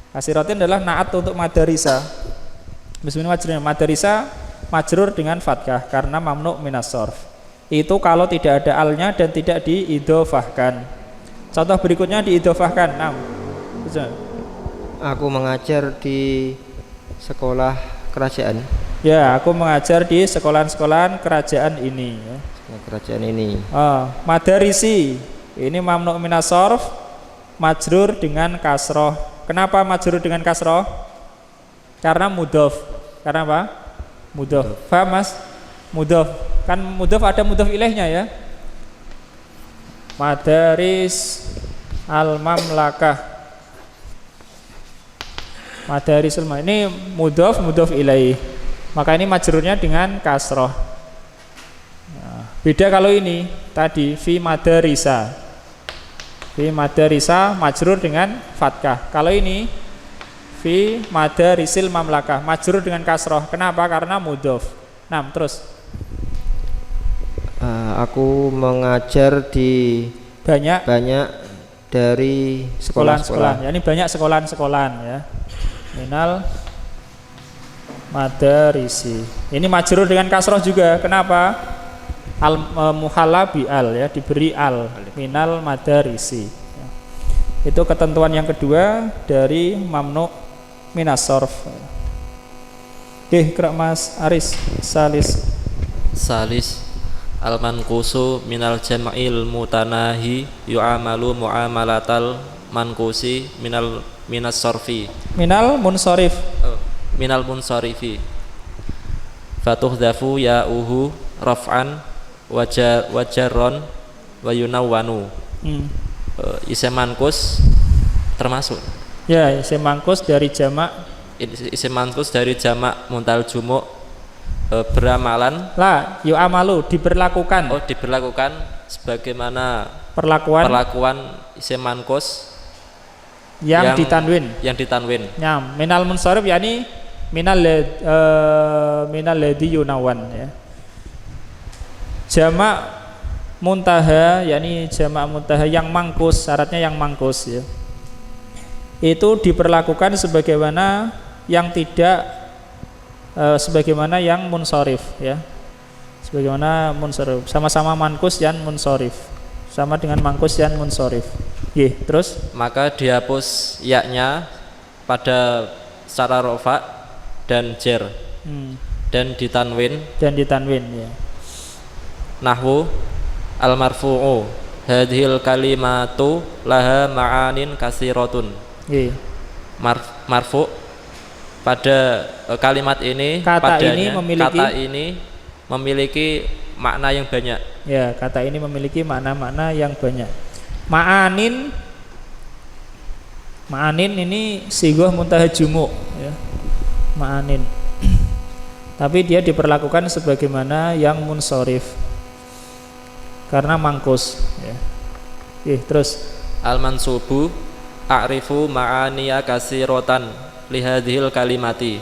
Kasiratin adalah naat untuk madarisa. Meskipun majrurnya madarisa majrur dengan fathah karena mamnu minas sarf. Itu kalau tidak ada alnya dan tidak diidhofahkan. Contoh berikutnya diidhofahkan.
Aku mengajar di sekolah kerajaan.
Ya, aku mengajar di sekolahan-sekolahan kerajaan ini ya. Madarisi ini mamnu minas sarf majrur dengan kasroh. Kenapa majrur dengan kasroh? Karena mudhof. Karena apa? Mudhof. Paham Mas? Mudhof. Kan mudhof ada mudhof ilaihnya ya. Madaris al-mamlakah. Madarisul ini mudhof ilaih. Maka ini majrurnya dengan kasroh. Nah, beda kalau ini tadi fi madarisa. Fi madarisa majrur dengan fathah. Kalau ini fi madarisil mamlakah majrur dengan kasroh. Kenapa? Karena mudhof. Nah, terus
aku mengajar di
banyak
dari
sekolah-sekolah. Ya, ini banyak sekolah-sekolah ya. Minal madarisi. Ini majrur dengan kasroh juga. Kenapa? Al muhalla bi al ya, diberi al minal madarisi. Ya. Itu ketentuan yang kedua dari mamnu minas sorf. Oke, gerak Mas Aris.
Salis al-manqusu minal jam'il mutanahi yu'amalu mu'amalatal manqusi minas sorfi
minal munsharif
minal munsarifi fatuhdhafu ya'uhu raf'an wajarron wa yunawwanu. Isim manqus termasuk
ya, isim manqus dari jamak
muntal jumu' beramalan
lah yu'amalu diberlakukan
sebagaimana perlakuan isim manqus
yang ditanwin ya, minal munsharif yakni minal ladzi yunawan ya. Jamak muntaha yakni jamak muntaha yang mangkus, syaratnya yang mangkus ya. Itu diperlakukan sebagaimana yang tidak sebagaimana yang munsharif ya. Sebagaimana munsharif, sama-sama mankus dan munsharif. Sama dengan mangkus dan munsharif. Terus
maka dihapus yaknya pada secara rofa dan jer dan ditanwin ya. Nahwu al-marfu'u hadhil kalimatu laha ma'anin katsiratun. Marfu' pada kalimat ini, kata ini memiliki makna yang banyak.
Ya, kata ini memiliki makna-makna yang banyak. Ma'anin ini sighah muntaha jumu' ya. Ma'anin. Tapi dia diperlakukan sebagaimana yang munsharif karena mangkus ya. Terus
al-mansubu a'rifu ma'aniya katsiratan lihadhil kalimati.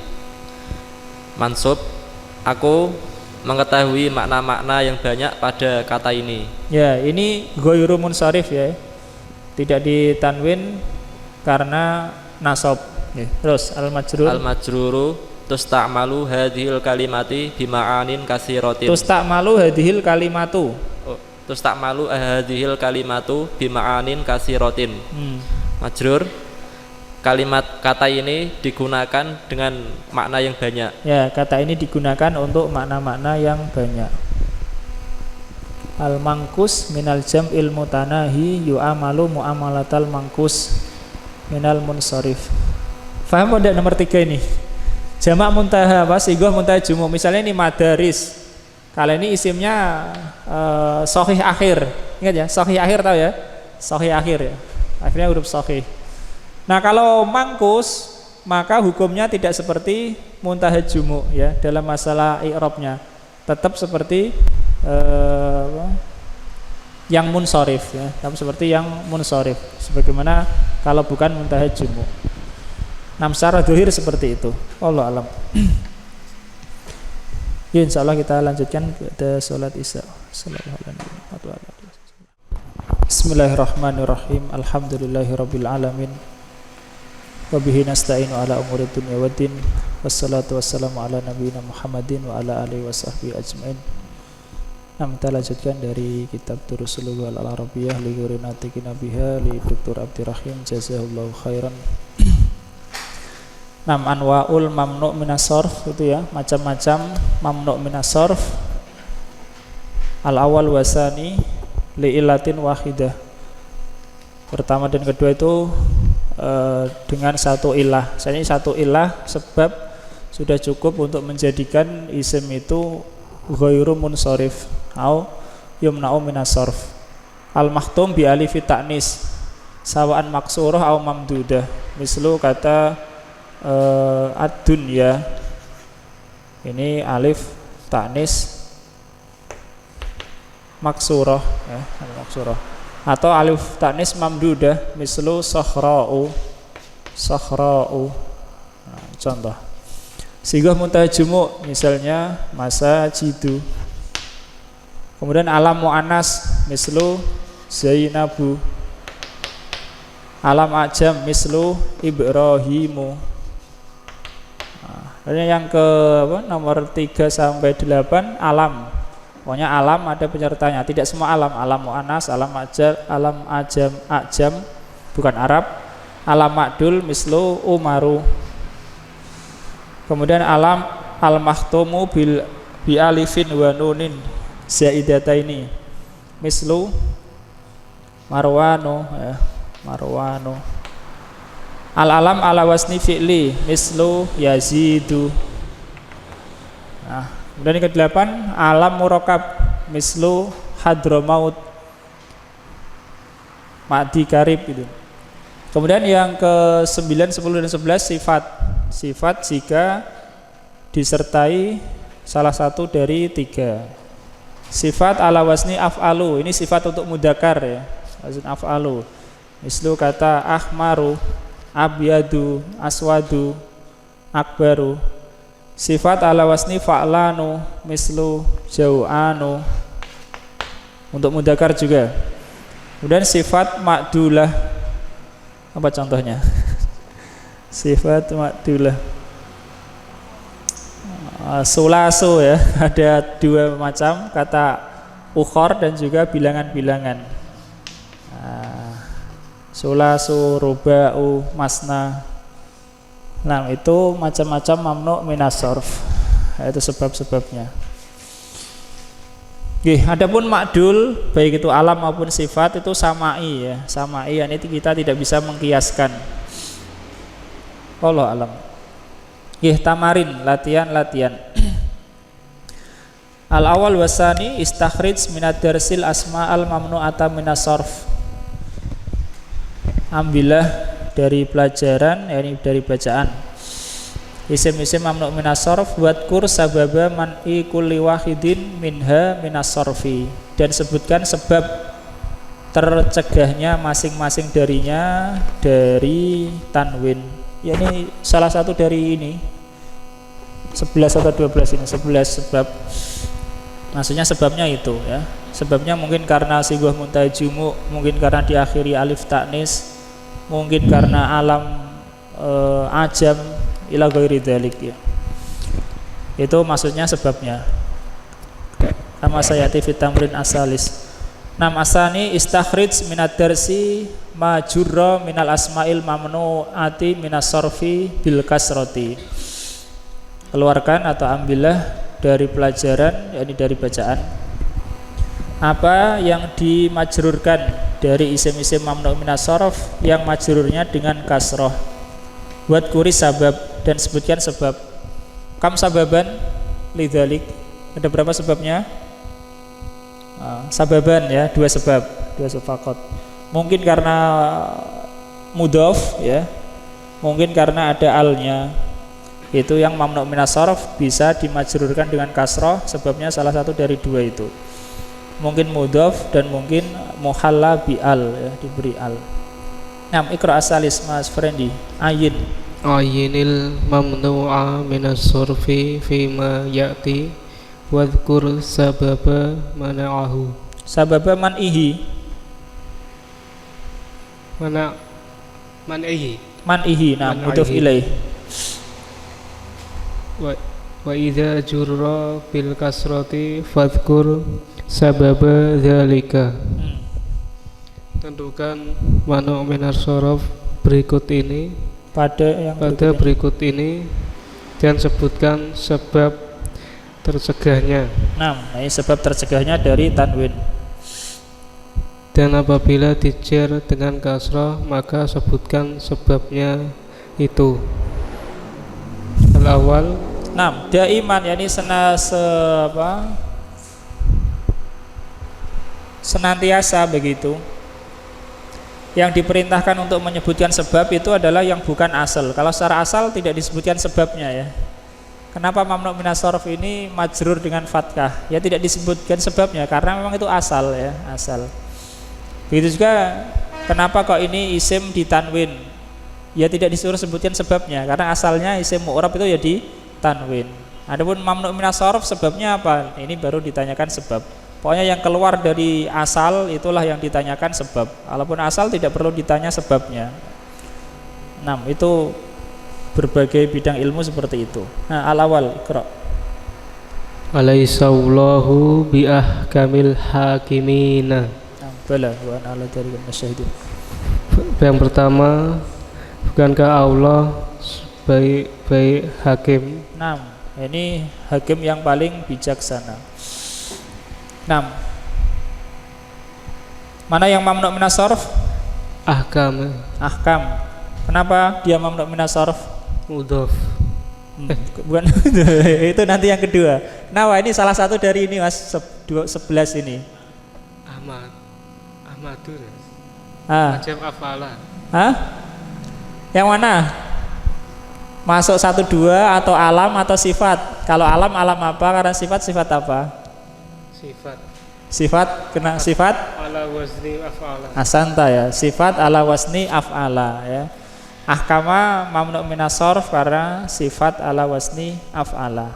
Mansub, aku mengetahui makna-makna yang banyak pada kata ini. Ya, ini ghairu munsharif ya. Tidak ditanwin karena nasab. Terus al-majruru tusta'malu hadhil kalimati bima'anin katsiratin. Tusta'malu hadhil kalimatu. Tusta'malu hadhil kalimatu bima'anin katsiratin. Majrur, kalimat kata ini digunakan dengan makna yang banyak. Ya, kata ini digunakan untuk makna-makna yang banyak. Al-manqus minal jam'il mutanahi yu'amalu mu'amalatal manqus minal munsharif. Faham tidak nomor 3 ini? Jamak muntaha apa? Sighah muntaha jumu'. Misalnya ini madaris. Kali ini isimnya shahih akhir. Ingat ya, shahih akhir tahu ya? Shahih akhir ya. Akhirnya huruf shahih. Nah, kalau mangkus maka hukumnya tidak seperti muntaha jumu' ya dalam masalah i'rabnya. Tetap seperti yang munsharif ya, tetap seperti yang munsharif sebagaimana kalau bukan muntaha jumu'. Nah, secara dzahir seperti itu. Wallahu alam. Ya, insyaallah kita lanjutkan pada salat Isya. Bismillahirrahmanirrahim. Alhamdulillahirabbil alamin. Wa bihi nasta'inu ala umuri dunya waddin. Wassalatu wassalamu ala nabiyyina Muhammadin wa ala alihi washabbihi ajmain. Nah, kita lanjutkan dari kitab Durusul Lughah al-Arabiyyah li ghairi natiqina biha li Dr. Abdirrahim jazahullahu khairan. Anwaul mamnu' minas sarf itu ya, macam-macam mamnu' minas sarf. Al-awwal wasani li illatin wahidah. Pertama dan kedua itu dengan satu ilah. Misalnya satu ilah sebab
sudah cukup untuk menjadikan isim itu ghairu munsharif au yumna'u minas sarf. Al makhtum bi alif ta'nis sawaan maksurah au mamdudah. Mislu kata ad-dunya. Ini alif ta'nis maksurah ya, maksurah. Atau alif ta'nis mamdudah, mislu sakhra'u. Sakhra'u. Nah, contoh. Sighah muntaha jumu' misalnya masajidu. Kemudian alam muannas mislu Zainabu. Alam ajam mislu Ibrahimu. Nah, yang ke nomor 3 sampai 8 alam. Pokoknya alam ada penyertanya. Tidak semua alam. Alam muannas, alam ajam bukan Arab. Alam makdul mislu Umaru. Kemudian alam al-makhtumu bi alifin wa nunin zaidataini mislu Marwanu ya, Marwanu. Al-alam ala wasni fi'li mislu Yazidu. Nah, kemudian yang ke-8 alam murakkab mislu Hadramaut. Ma'di karib itu. Kemudian yang ke-9, 10 dan 11 sifat jika disertai salah satu dari 3. Sifat ala wasni af'alu, ini sifat untuk mudzakkar ya, wazn af'alu. Mislu kata ahmaru, abyadu, aswadu, akbaru. Sifat ala wasni fa'lanu, mislu jau'anu, untuk mudzakkar juga. Kemudian sifat makdulah, apa contohnya? Sifat makdulah sulasu ya, ada 2 macam kata ukhor dan juga bilangan-bilangan. Sulasu, ruba'u, masna. Nah, itu macam-macam mamnu' minas sarf. Itu sebab-sebabnya. Oke, adapun makdul baik itu alam maupun sifat itu samai ya. Samai ini kita tidak bisa mengkiaskan. Allah alam. Tamarin, latihan. Al-awwal wasani istakhrij minad darsil asma'al mamnu'ata minas sarf. Ambillah dari pelajaran, yakni dari bacaan, isim-isim mamnu' minas sarf, wadkur sababa man'i kulli wahidin minha minas sarfi, dan sebutkan sebab tercegahnya masing-masing darinya dari tanwin. Ya, ini salah satu dari ini 11 atau 12 ini 11 sebab. Maksudnya sebabnya itu ya. Sebabnya mungkin karena sighah muntaha jumu', mungkin karena diakhiri alif ta'nis, mungkin karena alam ajam ila ghairi dzalik ya. Itu maksudnya sebabnya. Kama sayati fit tamrin asalis. Nam asani istakhrij minad darsi ma jurra minal asmail mamnu'ati minas sarfi bil kasrati. Keluarkan atau ambillah dari pelajaran, yakni dari bacaan, apa yang dimajrurkan dari isim-isim mamnu' minas sarf yang majrurnya dengan kasroh. Buat kuri sabab, dan sebutkan sebab. Kam sababan lidzalik, ada berapa sebabnya? Sababan ya, 2 sebab, 2 fakot. Mungkin karena mudhof ya, mungkin karena ada alnya. Itu yang mamnu' minas sarf bisa dimajrurkan dengan kasroh, sebabnya salah satu dari 2 itu. Mungkin mudhof dan mungkin muhalla bi al ya, diberi al. Nam ikra asalis Mas Frendi. Ayinil
mamnu'a minas sarfi fima ya'ti wadhkur sababa mana'ahu.
Sababa man'ihi. Man'ihi, nah mudhof ilaih.
Wa idza jurra bil kasrati fadhkur sababa dzalika. Tentukan mamnu' minas sarf berikut ini pada berikut ini dan sebutkan sebab tercegahnya.
Nah, ini sebab tercegahnya dari tanwin.
Dan apabila dijer dengan kasrah maka sebutkan sebabnya itu.
Al-awwal.
Nah, daiman yakni senantiasa begitu. Yang diperintahkan untuk menyebutkan sebab itu adalah yang bukan asal. Kalau secara asal tidak disebutkan sebabnya ya. Kenapa mamnu minas sarf ini majrur dengan fathah? Ya tidak disebutkan sebabnya karena memang itu asal ya, asal. Begitu juga kenapa kok ini isim ditanwin? Ya tidak disuruh sebutkan sebabnya karena asalnya isim mu'rab itu ya ditanwin. Adapun mamnu minas sarf sebabnya apa? Ini baru ditanyakan sebab. Pokoknya yang keluar dari asal itulah yang ditanyakan sebab. Walaupun asal tidak perlu ditanya sebabnya. 6 itu berbagai bidang ilmu seperti itu. Nah, al-awwal iqra.
Alaihissallahu biahkamil hakimina.
Bala wa ana ala dzalika masyahidin.
Yang pertama, bukankah Allah sebaik-baik hakim?
6. Ini hakim yang paling bijaksana. 6. Mana yang mamnu minas sarf?
Ahkam.
Ahkam. Kenapa dia mamnu minas sarf?
Mudhaf.
Bukan itu nanti yang kedua. Nah, ini salah satu dari ini Mas 11 ini.
Ahmadur.
Macam
afala.
Yang mana? Masuk 1 2 atau alam atau sifat? Kalau alam apa? Karena sifat apa? Sifat kena sifat
ala wazni af'ala.
Asanta ya, sifat ala wasni af'ala ya. Ahkama mamnu minas sarf karena sifat ala wasni af'ala.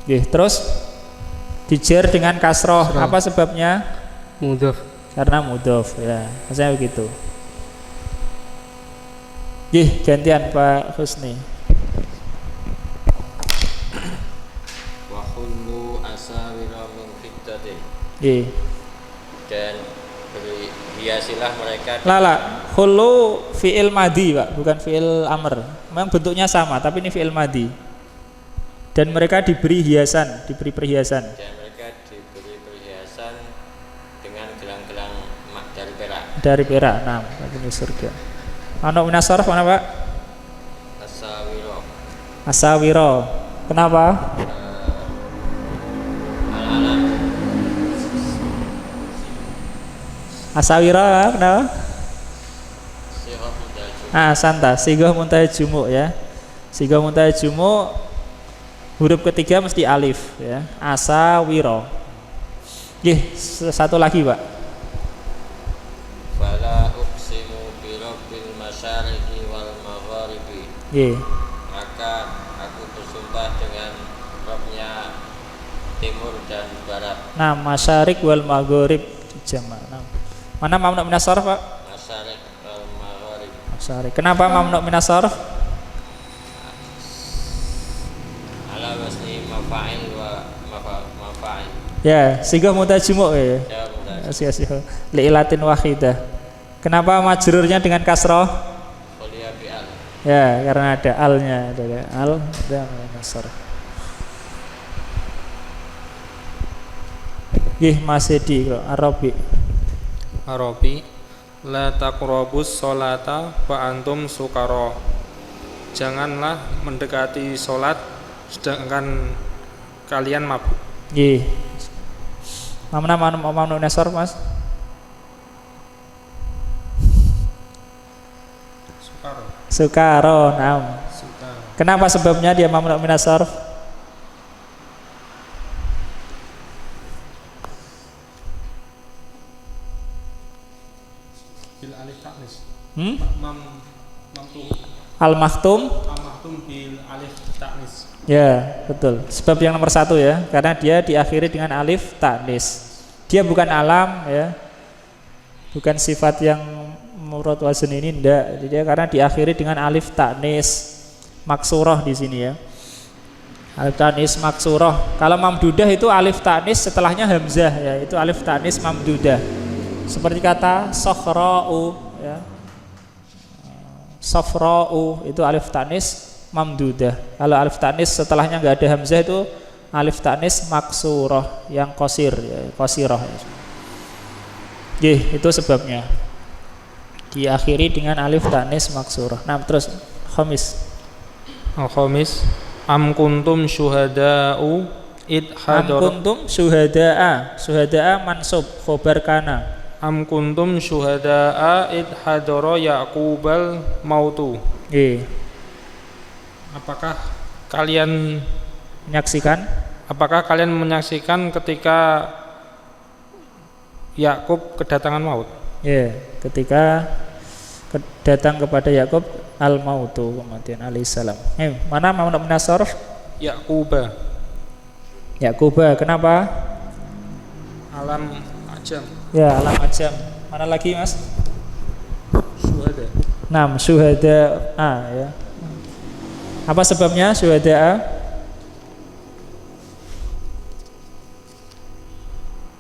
Terus dijer dengan kasroh. Apa sebabnya?
Mudhaf.
Karena mudhaf ya. Maksudnya begitu. Gantian Pak Husni.
Wa khullu asawira min fiddatin. Dan hiasilah mereka.
Lala, khullu fi'il madhi Pak, bukan fi'il amr. Memang bentuknya sama, tapi ini fi'il madhi. Dan mereka diberi hiasan, diberi perhiasan.
Dan mereka diberi perhiasan dengan gelang-gelang dari perak.
Dari perak, nah, ini surga. Mamnu minas sarf mana Pak?
Asawiro.
Asawiro. Kenapa?
Al-alam.
Asawira kenapa?
Sighah muntaha jumu'.
Santa, sighah muntaha jumu' ya. Sighah muntaha jumu' huruf ketiga mesti alif ya. Asawira. Satu lagi Pak.
Fala uqsimu bi rabbil masyariqi wal magharibi. Maka aku bersumpah dengan Rabbnya timur dan barat.
Nah, masyariq wal maghrib jamak. Mana mamnu minas sarf Pak?
Masyariq wal maghrib.
Masyariq. Kenapa mamnu minas sarf?
Ala wasni mafa'il wa mafa'il.
Ya, sighah muntaha jumu' ya.
Ya,
Li'ilatin wahidah. Kenapa majrurnya dengan kasroh?
Kuliah bi al.
Ya, karena ada alnya, ada al dan nasr. Masih di
Arabi la taqrabus sholata wa antum sukara. Janganlah mendekati sholat sedangkan kalian mabuk.
Mana mamnu nasr Mas? Sukaro. Kenapa sebabnya dia mamnu minas sarf? Al-Maktum
bil alif ta'nis.
Ya, betul. Sebab yang nomor 1 ya, karena dia diakhiri dengan alif ta'nis. Dia bukan alam ya. Bukan sifat yang murad wazn ini enggak. Jadi dia karena diakhiri dengan alif ta'nis maksurah di sini ya. Alif ta'nis maksurah. Kalau mamdudah itu alif ta'nis setelahnya hamzah ya, itu alif ta'nis mamdudah. Seperti kata sokhra'u ya. Safra'u itu alif ta'nis mamdudah. Kalau alif ta'nis setelahnya enggak ada hamzah itu alif ta'nis maksurah yang qasir ya, qasirah. Itu sebabnya. Diakhiri dengan alif ta'nis maksurah. Nah, terus Khamis.
Al-khamis am kuntum syuhada'u id
Am
hadara
kuntum syuhada'a. Syuhada'a mansub khobar kana.
am kuntum syuhada'a id hadara yaqubal mautu. Apakah kalian menyaksikan ketika Yakub kedatangan maut?
Ketika datang kepada Yakub al-mautu kemudian alaihissalam. Mana mamnu min as-sarf? Yaquba. Kenapa?
Alam ajam.
Alam ajam. Mana lagi, Mas?
Syuhada.
Syuhada ya. Apa sebabnya syuhada?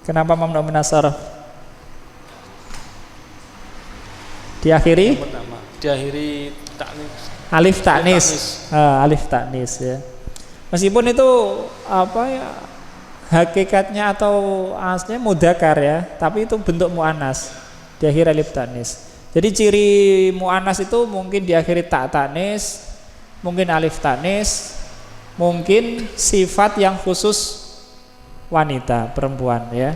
Kenapa mamnu min as-sarf? Diakhiri alif taknis. Alif taknis ya. Meskipun itu hakikatnya atau aslinya mudzakkar ya, tapi itu bentuk muannas. Diakhiri alif taknis. Jadi ciri muannas itu mungkin diakhiri tak taknis, mungkin alif taknis, mungkin sifat yang khusus wanita, perempuan ya.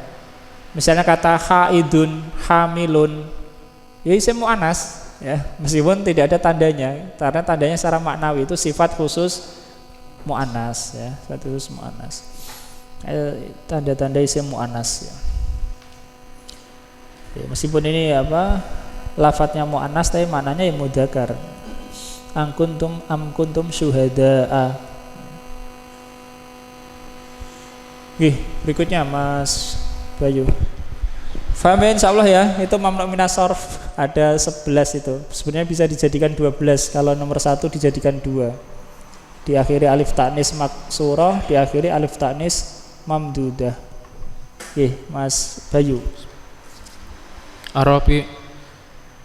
Misalnya kata haidun, hamilun, ya isim muannas ya, meskipun tidak ada tandanya, karena tandanya secara maknawi itu sifat khusus muannas ya, sifat khusus muannas. Tanda-tanda isim muannas ya. Meskipun ini lafadznya muannas tapi maknanya ya mudzakkar. Am kuntum syuhada'a. Berikutnya Mas Bayu. Faham ya insyaallah ya, itu mamnu minas sarf ada 11 itu. Sebenarnya bisa dijadikan 12, kalau nomor 1 dijadikan 2. Diakhiri alif taknis maksurah, diakhiri alif taknis mamdudah. Mas Bayu.
Arabi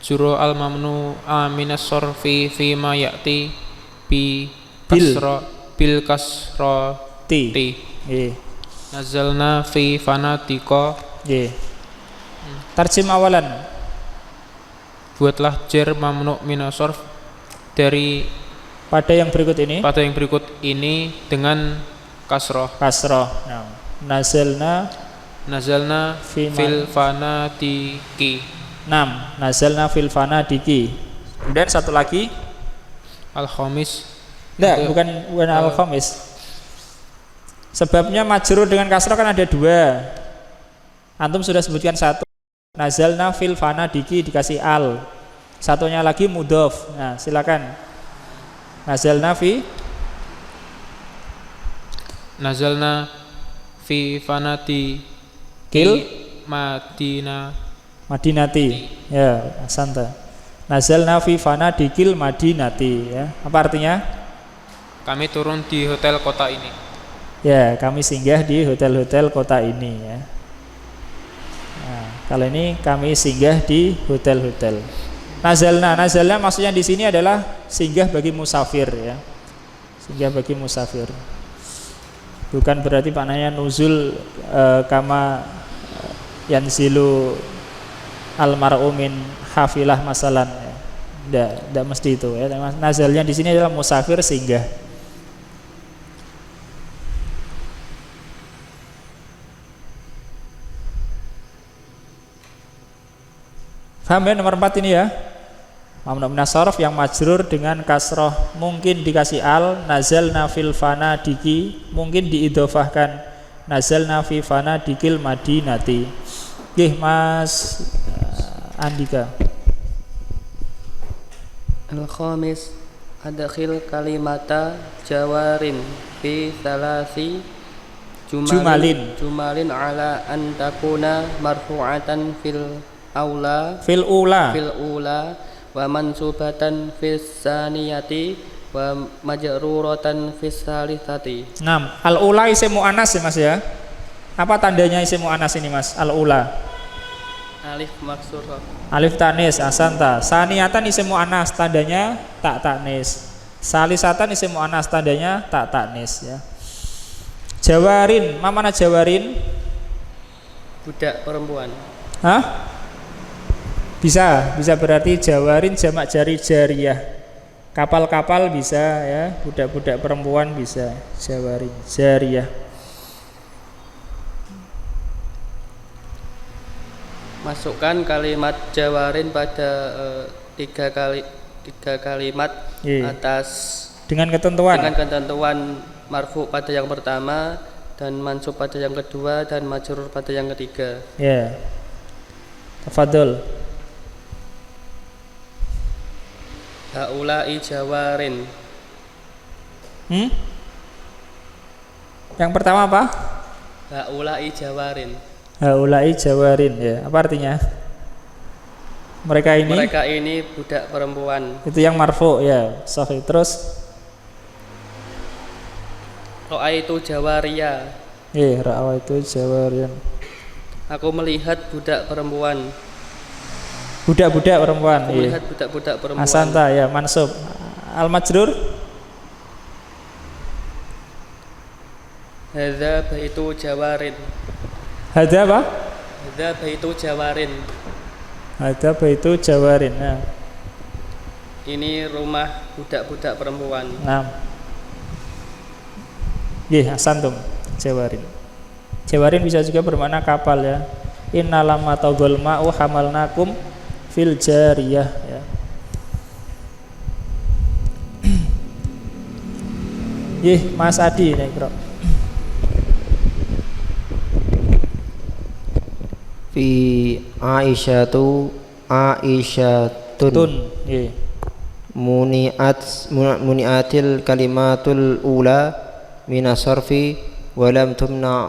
juru al mamnu minas sarfi fi ma ya'ti bil kasra ti. Nazalna fi fanatika.
Tarjim awalan.
Buatlah jar mamnu minas sarf dari
pada yang berikut ini
dengan kasroh. Nazalna fil fanatiki.
Nazalna fil fanatiki. Kemudian satu lagi
al-khamis.
Bukan al-khamis. Sebabnya majrur dengan kasroh kan ada 2. Antum sudah sebutkan 1. Nazalna fil fanatiki dikasih al. Satunya lagi mudhof. Silakan. Nazalna fi fanati madinati ya, asanta. Nazalna fi fanadikil madinati ya. Apa artinya?
Kami turun di hotel kota ini.
Ya, kami singgah di hotel-hotel kota ini ya. Kalau ini kami singgah di hotel-hotel. Nazalna maksudnya di sini adalah singgah bagi musafir ya. Singgah bagi musafir. Bukan berarti maknanya nuzul kama yanzilu almar'u min hafilah masalan ya. Tidak mesti itu ya. Nazalnya di sini adalah musafir singgah. Paham ya nomor 4 ini ya. Mamnu minas sarf yang majrur dengan kasroh mungkin dikasih al. Nazalna fil fanadiki mungkin diidhofahkan nazalna fi fanadikil madinati. Mas Andika.
Al-khamis adkhil kalimata jawarin fi thalasi jumalin ala an takuna marfu'atan fil ula wa mansubatan fis saniyati wa majruratan fis salisati.
Al ula isim muannas ya Mas ya. Apa tandanya isim muannas ini Mas? Al ula.
Alif maksurah.
Alif tanis asanta. Saniyatan isim muannas tandanya tak tanis. Salisatan isim muannas tandanya tak tanis ya. Jawarin, mana jawarin?
Budak perempuan.
Bisa berarti jawarin jamak jari jariyah. Kapal-kapal bisa ya, budak-budak perempuan bisa, jawarin, jariyah.
Masukkan kalimat jawarin pada tiga kalimat atas
dengan ketentuan marfu pada yang pertama dan mansub pada yang kedua dan majrur pada yang ketiga. Ya. Tafadhol.
Haula'i jawarin.
Yang pertama apa?
Haula'i jawarin.
Haula'i jawarin ya. Apa artinya? Mereka ini
budak perempuan.
Itu yang marfu ya. Sahih. Terus
Ra'aitu jawaria.
Ra'aitu jawarian.
Aku melihat budak perempuan.
Budak-budak perempuan.
Aku melihat budak-budak perempuan.
Asanta ya, mansub. Al majrur.
Hadza baitu jawarin.
Hadza apa?
Hadza baitu jawarin.
Hadza baitu jawarin. Nah.
Ini rumah budak-budak perempuan.
Nah. Asantum jawarin. Jawarin bisa juga bermakna kapal ya. Innalamma taghal ma'u hamalnakum fil jariyah ya. Mas Adi nih, Bro.
Fi Aisyatun muniatil kalimatul ula minas sarfi walam tumna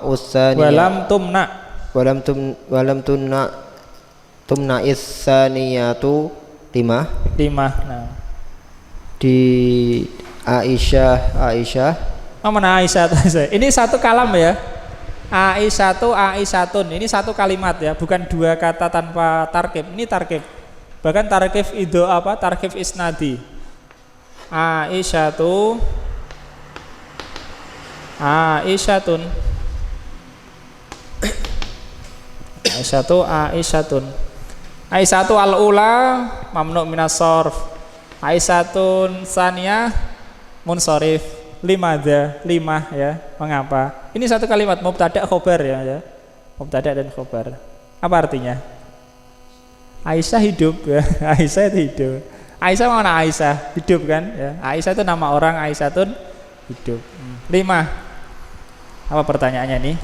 walam
tumna is-saniyatu lima.
Nah.
Di Aisyah.
Mana Aisyah? Ini satu kalam ya. Aisyatun. Ini satu kalimat ya, bukan dua kata tanpa tarkib. Ini tarkib. Bahkan tarkib itu apa? Tarkib isnadi. Aisyatun. Aisyatu al-ula mamnu minas sarf. Aisyatun saniyah munsharif. Limada ya. Mengapa? Ini satu kalimat mubtada khobar ya. Mubtada dan khobar. Apa artinya? Aisyah hidup ya. Aisyah itu hidup. Aisyah mana Aisyah? Hidup kan ya. Aisyah itu nama orang, Aisyatun hidup. 5. Apa pertanyaannya nih?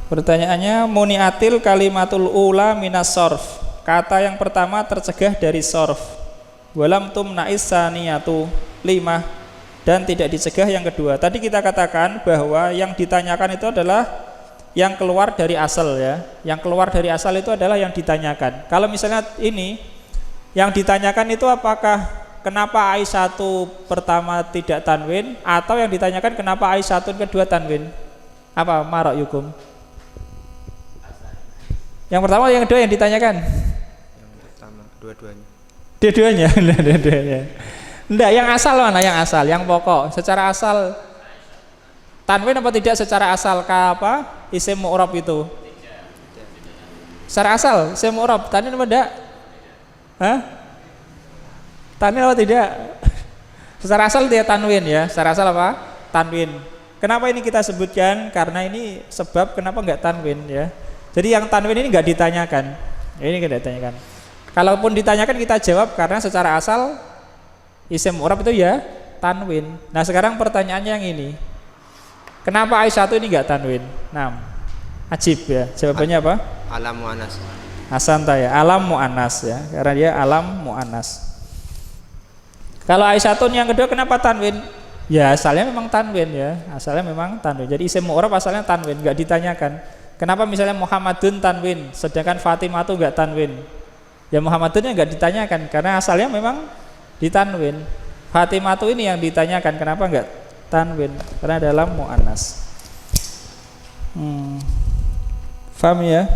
Pertanyaannya muniatil kalimatul ula minas sarf. Kata yang pertama tercegah dari sarf. Walam tumna'is saniyatu 5 dan tidak dicegah yang kedua. Tadi kita katakan bahwa yang ditanyakan itu adalah yang keluar dari asal ya. Yang keluar dari asal itu adalah yang ditanyakan. Kalau misalnya ini yang ditanyakan itu apakah kenapa Aisyatu pertama tidak tanwin atau yang ditanyakan kenapa Aisyatun kedua tanwin? Apa marok yukum? Yang pertama yang kedua yang ditanyakan?
Yang pertama, dua-duanya.
Dua-duanya. Enggak, yang asal mana? Yang asal, yang pokok. Secara asal tanwin apa tidak secara asal apa? Isim mu'rab itu. Secara asal isim mu'rab tanwin apa enggak? Tanwin apa tidak? Secara asal dia tanwin ya. Secara asal apa? Tanwin. Kenapa ini kita sebutkan? Karena ini sebab kenapa enggak tanwin ya. Jadi yang tanwin ini enggak ditanyakan. Ini enggak ditanyakan. Kalaupun ditanyakan kita jawab karena secara asal isim mu'rab itu ya tanwin. Nah, sekarang pertanyaannya yang ini. Kenapa Aisyah ini enggak tanwin? Nah, ajib ya. Jawabannya apa?
Alam mu'anas.
Asanta ya, alam mu'anas ya. Karena dia alam mu'anas. Kalau Aisyatun yang kedua kenapa tanwin? Ya asalnya memang tanwin ya. Asalnya memang tanwin. Jadi isim mu'rab asalnya tanwin, enggak ditanyakan. Kenapa misalnya Muhammadun tanwin sedangkan Fatimah itu enggak tanwin? Ya Muhammadunnya enggak ditanyakan karena asalnya memang ditanwin. Fatimah itu ini yang ditanyakan kenapa enggak tanwin? Karena dalam mu'annas. Faham ya?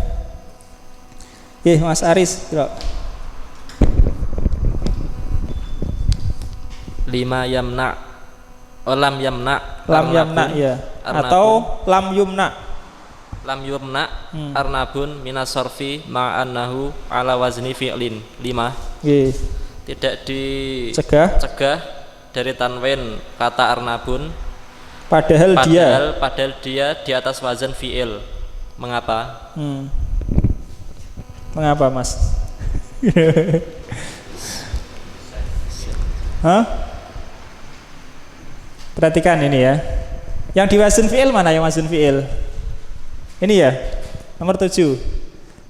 Mas Aris, bro.
5 yamna. Lam yamna.
Lam yamna ya. Atau lam yumna.
lam yumna arnabun minas sorfi ma'annahu ala wazni fi'lin. 5. Tidak dicegah dari tanwin kata arnabun padahal dia di atas wazan fi'il. Mengapa?
Mengapa, Mas? Hah? Perhatikan ini ya. Yang di wazan fi'il mana yang wazan fi'il? Ini ya, nomor 7.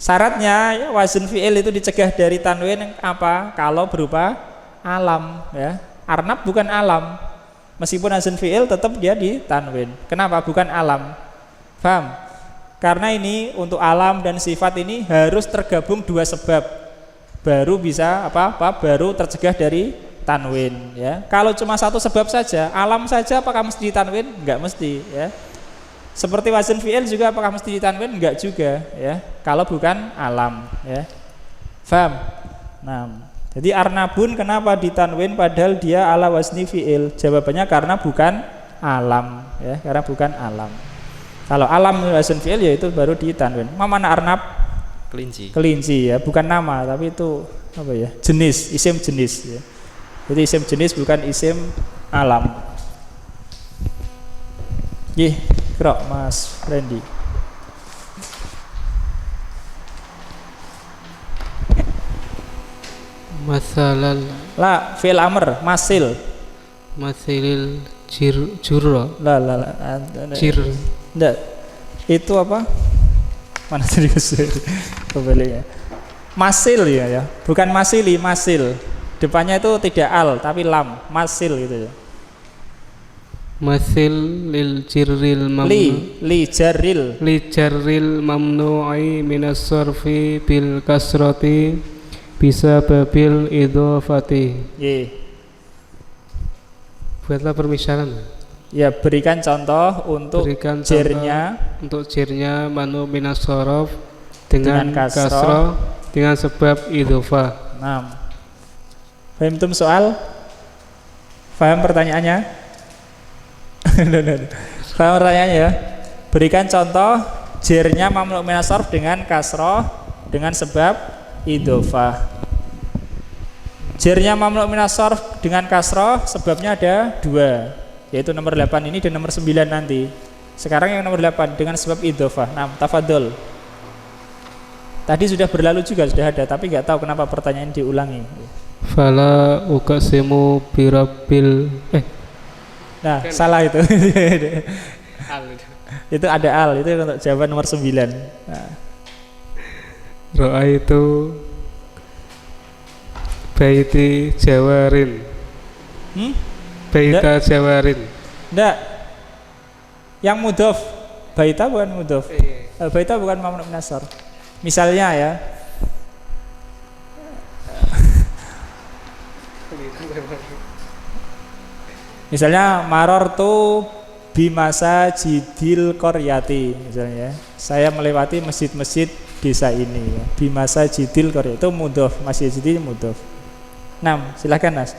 Syaratnya ya, wazan fi'il itu dicegah dari tanwin apa? Kalau berupa alam ya. Arnab bukan alam. Meskipun wazan fi'il tetap dia di tanwin. Kenapa bukan alam? Paham? Karena ini untuk alam dan sifat ini harus tergabung 2 sebab. Baru bisa baru tercegah dari tanwin ya. Kalau cuma 1 sebab saja, alam saja apakah mesti ditanwin? Enggak mesti ya. Seperti wazan fi'il juga apakah mesti ditanwin? Enggak juga ya. Kalau bukan alam ya. Paham? Nah, jadi arnabun kenapa ditanwin padahal dia ala wazni fi'il? Jawabannya karena bukan alam ya, karena bukan alam. Kalau alam wazan fi'il ya itu baru ditanwin. Mana arnab? Kelinci ya, bukan nama tapi itu apa ya? Jenis, isim jenis ya. Jadi isim jenis bukan isim alam. Krok Mas Randy.
Masalal
La fi'il amr masil.
Masilil jurra.
La.
Jir.
Enggak. Itu apa? Mana tadi kembali ya. Masil ya. Bukan masili, masil. Depannya itu tidak al tapi lam, masil gitu ya.
Masil lil jirril mamnu
li jarril
mamnu'i minas sarfi bil kasrati bisa babil idhofati. Buatlah permisalan.
Ya, berikan contoh untuk
jirnya manu minas sarf dengan kasrah dengan sebab idhofah.
Faham soal? Faham pertanyaannya? Faham pertanyaannya ya? Berikan contoh jirnya mamnu minas sarf dengan kasrah dengan sebab idhofah. Jirnya mamnu minas sarf dengan kasrah sebabnya ada 2, yaitu nomor 8 ini dan nomor 9 nanti. Sekarang yang nomor 8 dengan sebab idhofah. Tafadhol. Tadi sudah berlalu juga, sudah ada, tapi nggak tahu kenapa pertanyaan diulangi.
Fala uqsimu birabbil
salah itu. Itu ada al, itu untuk jawaban nomor 9.
Ro'a itu baiti jawarin. Baita jawarin.
Enggak. Yang mudhof. Baita bukan mudhof. Baita bukan mamnu minas sarf. Misalnya ya. Misalnya marortu bimasa jidil koryati, misalnya saya melewati masjid-masjid desa ini ya. Bimasa jidil koryati itu mudhof, masjid jidil mudhof. Silakan Mas.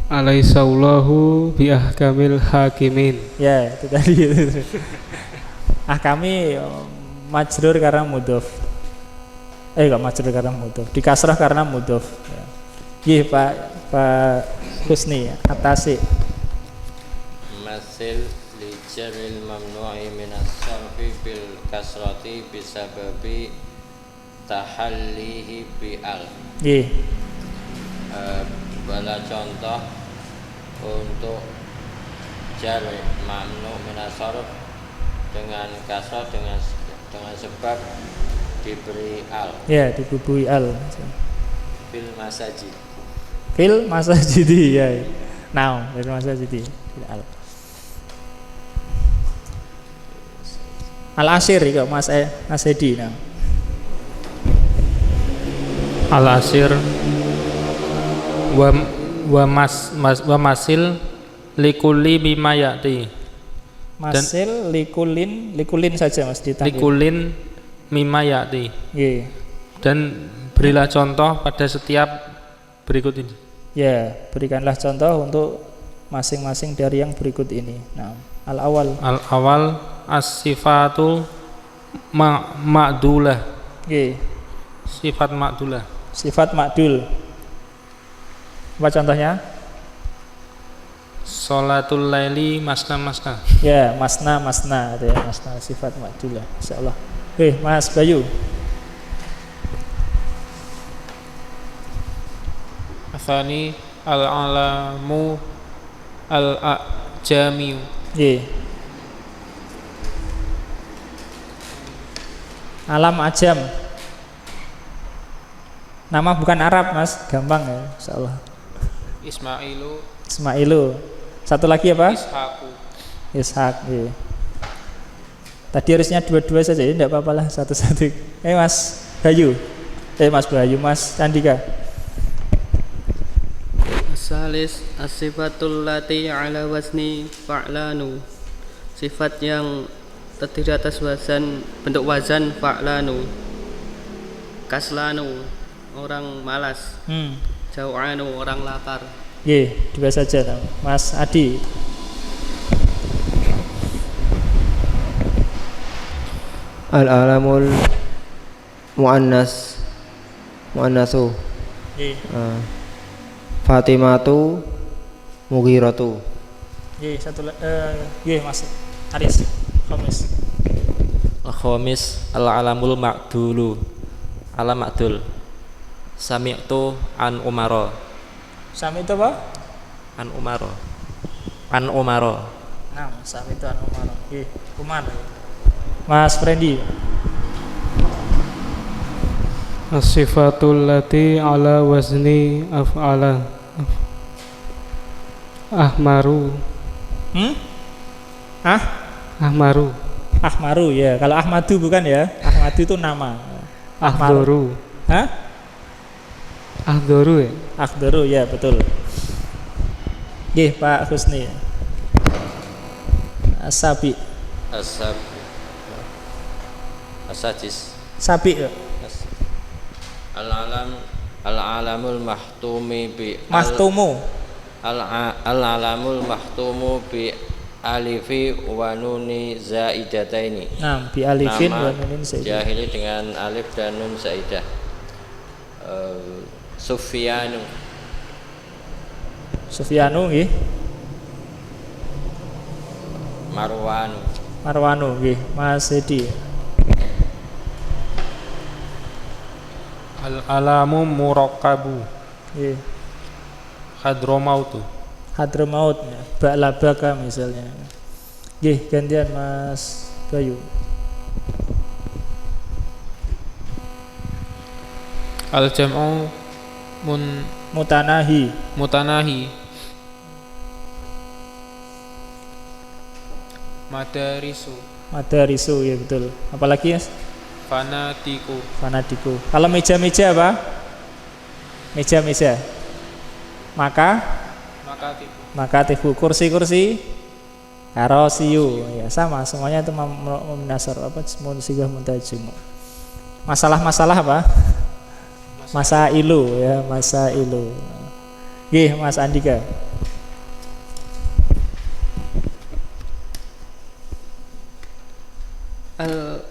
Alaihissallahu bi ahkamil hakimin.
Ya, itu tadi itu. Kami majrur karena mudhof. Enggak majrur karena mudhof. Dikasrah karena mudhof. Ya. Pak Husni atasi.
Masil li jarril mamnu'i minas sarfi bil kasrati bisababi tahallihi bi al. Bala contoh untuk jar mamnu minas sarf dengan kasrah dengan sebab diberi al.
Ya, dibubui al.
Fil masajid.
Fil masajidi ya. Fil masajidi. Al-Asir kok Mas Nasedi
Al-Asir wa masil likulli bima ya'ti.
Masil likulin saja Mas ditambah.
Likulin mimma ya'ti. Dan berilah contoh pada setiap berikut ini.
Ya, berikanlah contoh untuk masing-masing dari yang berikut ini. Al-awal
as-sifatu
Ma'dulah.
Nggih.
Sifat ma'dulah.
Sifat ma'dul. Apa contohnya?
Sholatul laili masna.
Ya, masna itu ya, masna sifat ma'dul lah, insyaallah. Mas Bayu.
Atsani al-alamu al-ajami.
Nggih. Alam ajam. Nama bukan Arab, Mas, gampang ya, insyaallah. Ismailu. Satu lagi apa? Ishak. Iya. Tadi harusnya dua-dua saja, ya enggak apa-apa lah, satu-satu. Mas Bayu. Mas Bayu, Mas Candika.
Salis as-sifatul lati ala wazni fa'lanu. Sifat yang terdiri atas bentuk wazan fa'lanu. Kaslanu, orang malas. Jau'anu, orang lapar.
Dua saja. Mas Adi.
Al-alamul muannasu. Fatimatu Mughiratu.
Satu Mas Aris.
Al-khamis al-alamul ma'dulu. Alam ma'dul. Sami'tu an Umaro.
Sami itu apa?
An Umaro.
Nah, Sami itu an Umaro. Umar. Mas Freddy.
As-sifatul lati ala wazni af'ala. Ahmaru.
Ahmaru ya. Kalau Ahmadu bukan ya. Ahmadu itu nama.
Ahdoru. Ahdoru ya.
Ahdoru ya, betul. Pak Husni. Asabi.
Asajis.
Sabi.
Al-alamul mahtumi bi
mahtumu.
Al-alamul mahtumu bi alifi wa nuni zaidataini.
Nah, bi alifin wa nunin zaidah.
Jahili dengan alif dan nun zaidah.
Sufyanu nggih. Marwanu nggih. Mas Edi.
Al-alamu murakkabu.
Nggih.
Hadramaut.
Ba'labaka misalnya. Nggih, gantian Mas Bayu.
Al-jam'u
mutanahi. Madarisu ya betul. Apalagi ya? Fanatiku. Kalau meja-meja apa? Meja. Makatifu. Kursi. Karosiyu. Ya sama, semuanya itu menasar apa? Munsigah muntajim. Masalah apa? Masailu ya, masailu. Nggih, Mas Andika.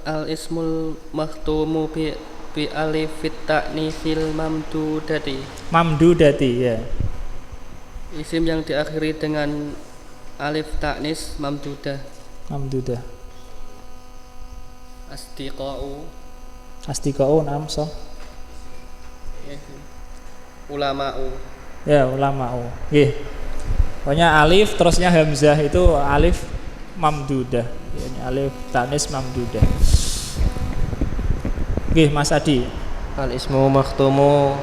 Al-ismul makhtumu bi alifit ta'nitsil
mamdudati ya.
Isim yang diakhiri dengan alif ta'nis mamdudah. Asdiqa'u namso. Ulama'u.
Ya, ulama'u. Nggih. Pokoknya alif terusnya hamzah itu alif mamdudah. Yani alif ta'nis mamdudah. Nggih, Mas Adi.
Al-ismu makhtumu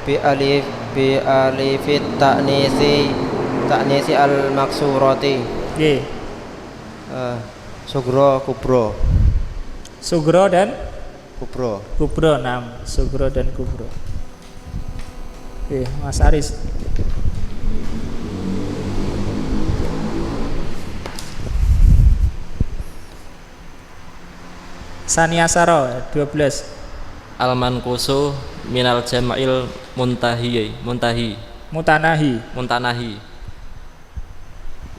bi alifit ta'nisi al-maksurati.
Nggih.
Sugro kubro.
Sugro dan
kubro.
Sugro dan kubro. Mas Aris. Saniasaro 12.
Al-manqusu minal jama'il muntanahi.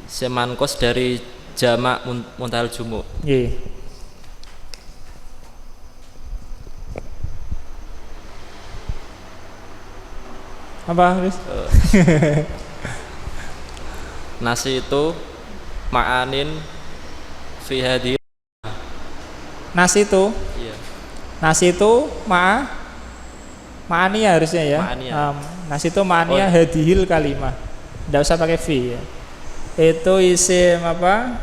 Semanqus dari jamak muntahil jumu'.
Nggih.
Apa, Chris?
Nasi itu ma'anin fi hadhihi.
Nasi itu,
Iya.
nasi itu ma'ani harusnya ya.
Ma'aniyah.
Nasi itu ma'aniyah hadhil kalimah. Enggak usah pakai fi ya. Itu isim apa?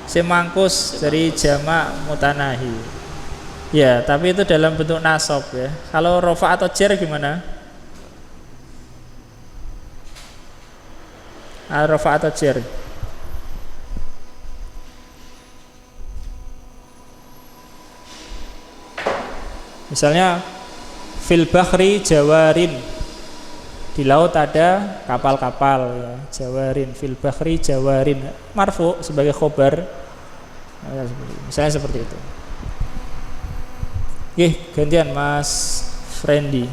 Isim mangkus dari jamak mutanahi. Ya, tapi itu dalam bentuk nasab ya. Kalau rofa atau jar gimana? Rofa atau jar? Misalnya fil bahri jawarin, di laut ada kapal-kapal ya, jawarin, fil bahri jawarin, marfu sebagai khobar, misalnya seperti itu. Oke, gantian Mas Friendly.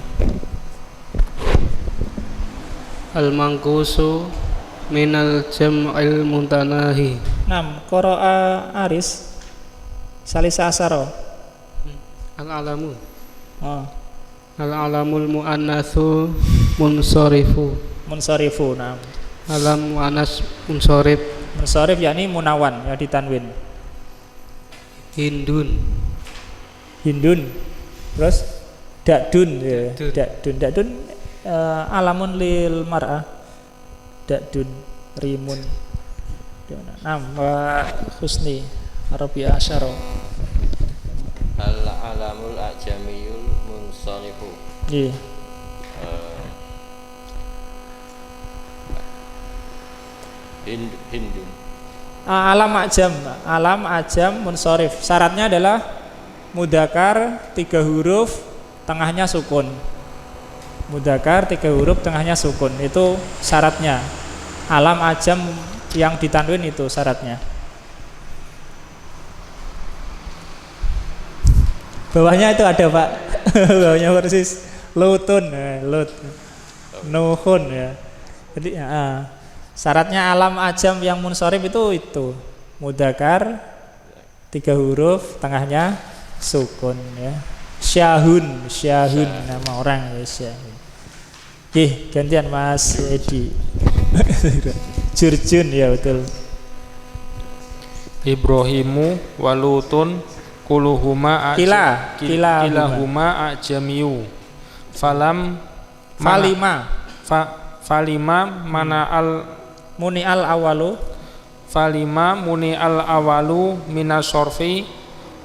Al-mangkusu minal jam'il muntanahi.
6. Qara'a Aris Salisa Asaro.
Al-alamu.
Oh.
Al-alamul muannatsu munsarifu.
Munsarifu. 6.
Alam muannas munsarif.
Munsarif yakni munawan ya ditanwin.
Hindun.
Hindun. Terus dakdun ya. Dakdun alamun lil mar'ah. Dakdun rimun. Nama Husni Arabiya Asyara.
Al-alamul ajamiyul munsarifu.
Iya.
Hindun.
Alam ajam munsharif. Syaratnya adalah mudzakkar 3 huruf tengahnya sukun. Mudzakkar 3 huruf tengahnya sukun itu syaratnya. Alam ajam yang ditanwin itu syaratnya. Bawahnya itu ada Pak. Bawahnya persis lutun, lut, nuhun ya. Jadi syaratnya alam ajam yang munsharif itu mudzakkar 3 huruf tengahnya sukun ya. Syahun nama orang ya Syahun. Gantian Mas Edi. Jurjun ya betul.
Ibrahimu walutun kuluhuma
kilahuma
ajamiyu falima mana al
muni al awalu
minasorfi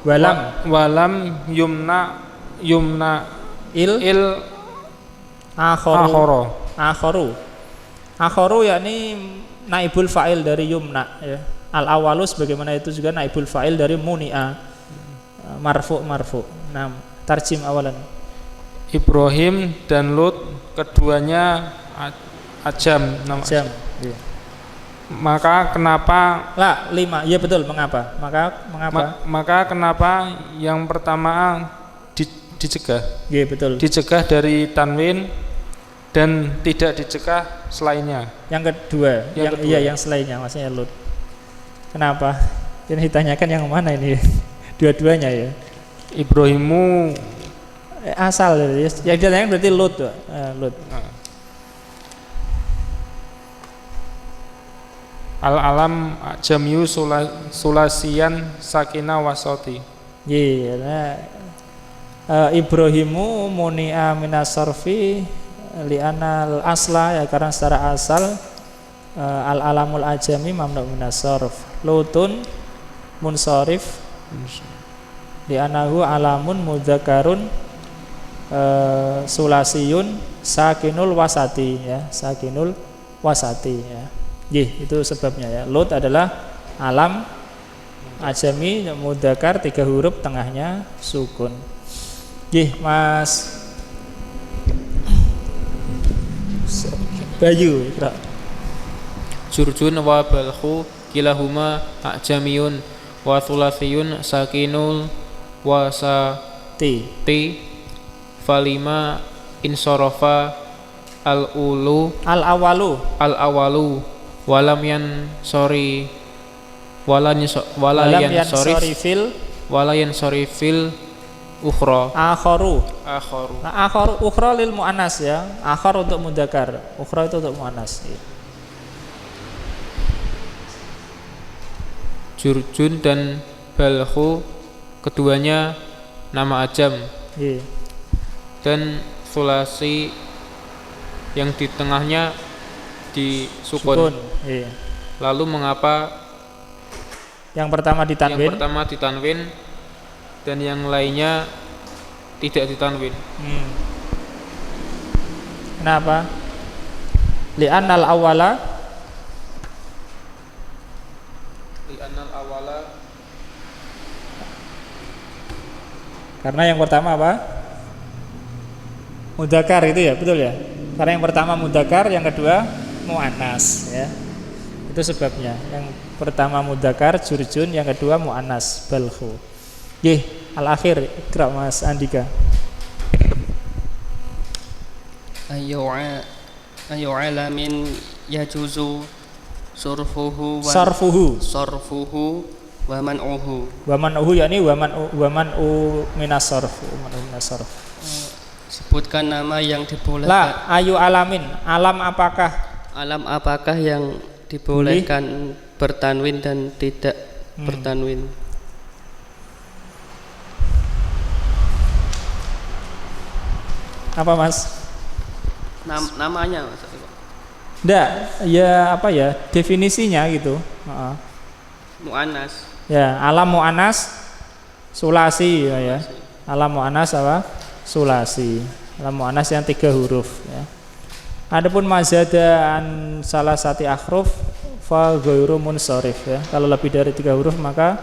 walam
yumna il
akharu yakni naibul fa'il dari yumna ya. Al awalu sebagaimana itu juga naibul fa'il dari muni'a, marfu. Nah, tarjim awalan.
Ibrahim dan Lut keduanya ajam nama
ajam. Iya.
Maka kenapa
5? Iya betul, mengapa? Maka
kenapa yang pertama dicegah?
Iya betul.
Dicegah dari tanwin dan tidak dicegah selainnya.
Yang kedua, yang selainnya maksudnya Lut. Kenapa? Ini ditanyakan yang mana ini? Dua-duanya ya.
Ibrahimu
asal yang ditanyakan berarti Lut. Lut.
Al-alam jamyu sulasian sakina wasoti.
Iya. Ibrahimu muni'a minasarfi li'anal asla ya, karena secara asal al-alamul ajami mamnu minasarf. Lutun munsharif li'anahu alamun mudzakarun sulasiyun sakinul wasati ya, sakinul wasati ya. Itu sebabnya ya. Lut adalah alam ajami mudzakkar 3 huruf tengahnya sukun. Mas Bayu ikra.
Jurjun wa balhu kilahuma ajamiyun wa thulasiyun sakinul wasati falima insarafa al-awalu walam yan sorifil ukhra.
Akharu.
Akharu.
Nah, akharu ukhra lil muannas ya. Akhar untuk mudzakkar, ukhra itu untuk muannas. Ya.
Jurjun dan balhu keduanya nama ajam.
Iya.
Dan sulasi yang di tengahnya disukun.
Iya.
Lalu mengapa
yang pertama ditanwin?
Yang pertama ditanwin dan yang lainnya tidak ditanwin.
Kenapa? Li'annal awwala karena yang pertama apa? Mudzakkar itu ya, betul ya? Karena yang pertama mudzakkar, yang kedua muannas ya. Itu sebabnya. Yang pertama mudzakkar jurjun, yang kedua muannas balhu. Nggih, al-akhir ikra Mas Andika.
Ayu alamin yajuzu sarfuhu wa man'uhu.
Wa man'uhu yakni wa man'u minas sarf.
Sebutkan nama yang dibolehkan.
La ayu alamin, alam apakah?
Alam apakah yang dibolehkan bertanwin dan tidak bertanwin?
Apa Mas?
Namanya Mas.
Nggak, ya apa ya definisinya gitu.
Mu'annas.
Ya, alam mu'annas sulasi ya. Alam mu'annas apa? Sulasi. Alam mu'annas yang 3 huruf ya. Adapun mazada an salah satu ahruf fa ghairu munsharif ya. Kalau lebih dari 3 huruf maka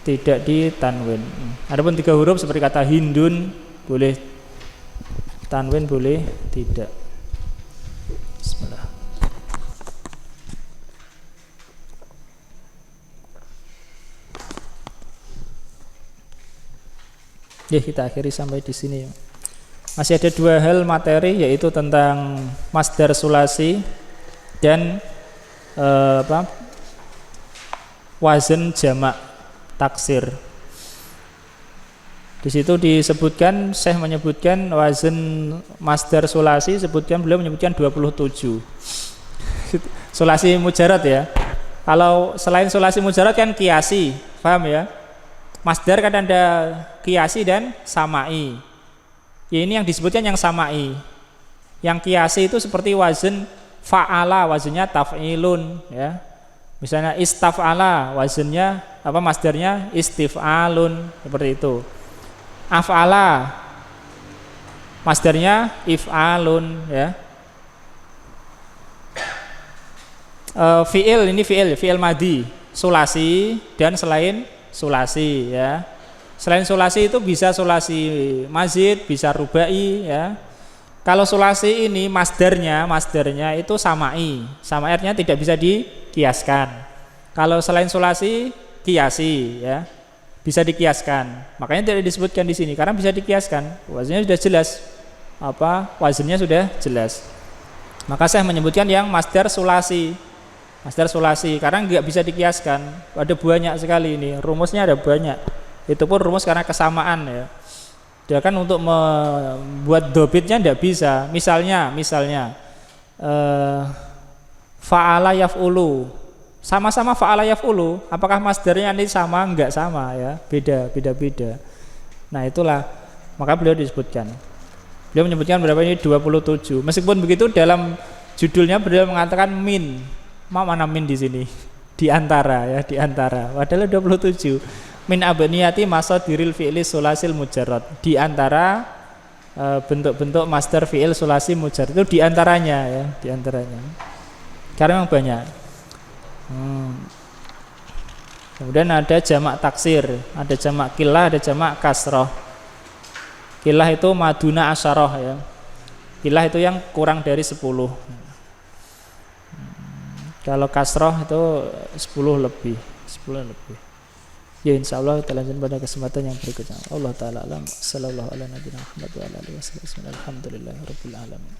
tidak ditanwin. Adapun 3 huruf seperti kata hindun boleh tanwin, boleh tidak. Bismillah. Ya, kita akhiri sampai di sini. Masih ada 2 hal materi, yaitu tentang masdar sulasi dan wazn jamak taksir. Di situ disebutkan, Syekh menyebutkan wazn masdar sulasi, beliau menyebutkan 27. Sulasi mujarad ya. Kalau selain sulasi mujarad kan kiasi, paham ya? Masdar kan ada kiasi dan samai. Ya, ini yang disebutkan yang samai. Yang kiasi itu seperti wazn fa'ala, wazinnya taf'ilun ya. Misalnya istaf'ala, wazinnya apa, masdarnya istif'alun, seperti itu. Af'ala, masdarnya if'alun ya. Fi'il, ini fi'il madi, sulasi dan selain sulasi ya. Selain sulasi itu bisa sulasi mazid, bisa rubai ya. Kalau sulasi ini masdarnya itu samai. Samai artinya tidak bisa dikiaskan. Kalau selain sulasi kiasi ya. Bisa dikiaskan. Makanya tidak disebutkan di sini karena bisa dikiaskan. Wazinnya sudah jelas. Wazinnya sudah jelas. Maka saya menyebutkan yang masdar sulasi. Masdar sulasi karena nggak bisa dikiaskan. Ada banyak sekali ini, rumusnya ada banyak. Itu pun rumus karena kesamaan ya. Dia kan untuk membuat dobitnya nggak bisa. Misalnya fa'ala yaf'ulu, sama-sama fa'ala yaf'ulu, apakah masdarnya ini sama? Enggak sama ya, beda. Nah itulah, maka beliau disebutkan. Beliau menyebutkan berapa ini 27. Meskipun begitu dalam judulnya beliau mengatakan min. Mana min di sini? Di antara ya, di antara. Padahal 27. Min abniyati masadiril fi'li sulasil mujarrad. Di antara bentuk-bentuk masdar fi'il sulasi mujarrad itu di antaranya ya, di antaranya. Karena memang banyak. Kemudian ada jamak taksir, ada jamak kilah, ada jamak kasroh. Kilah itu maduna asyarah ya. Kilah itu yang kurang dari 10. Kalau kasroh itu 10 lebih. Ya insyaallah kita lanjutkan pada kesempatan yang berikutnya. Allah taala alam. Sallallahu alaihi wa sallam. Alhamdulillahirabbil alamin.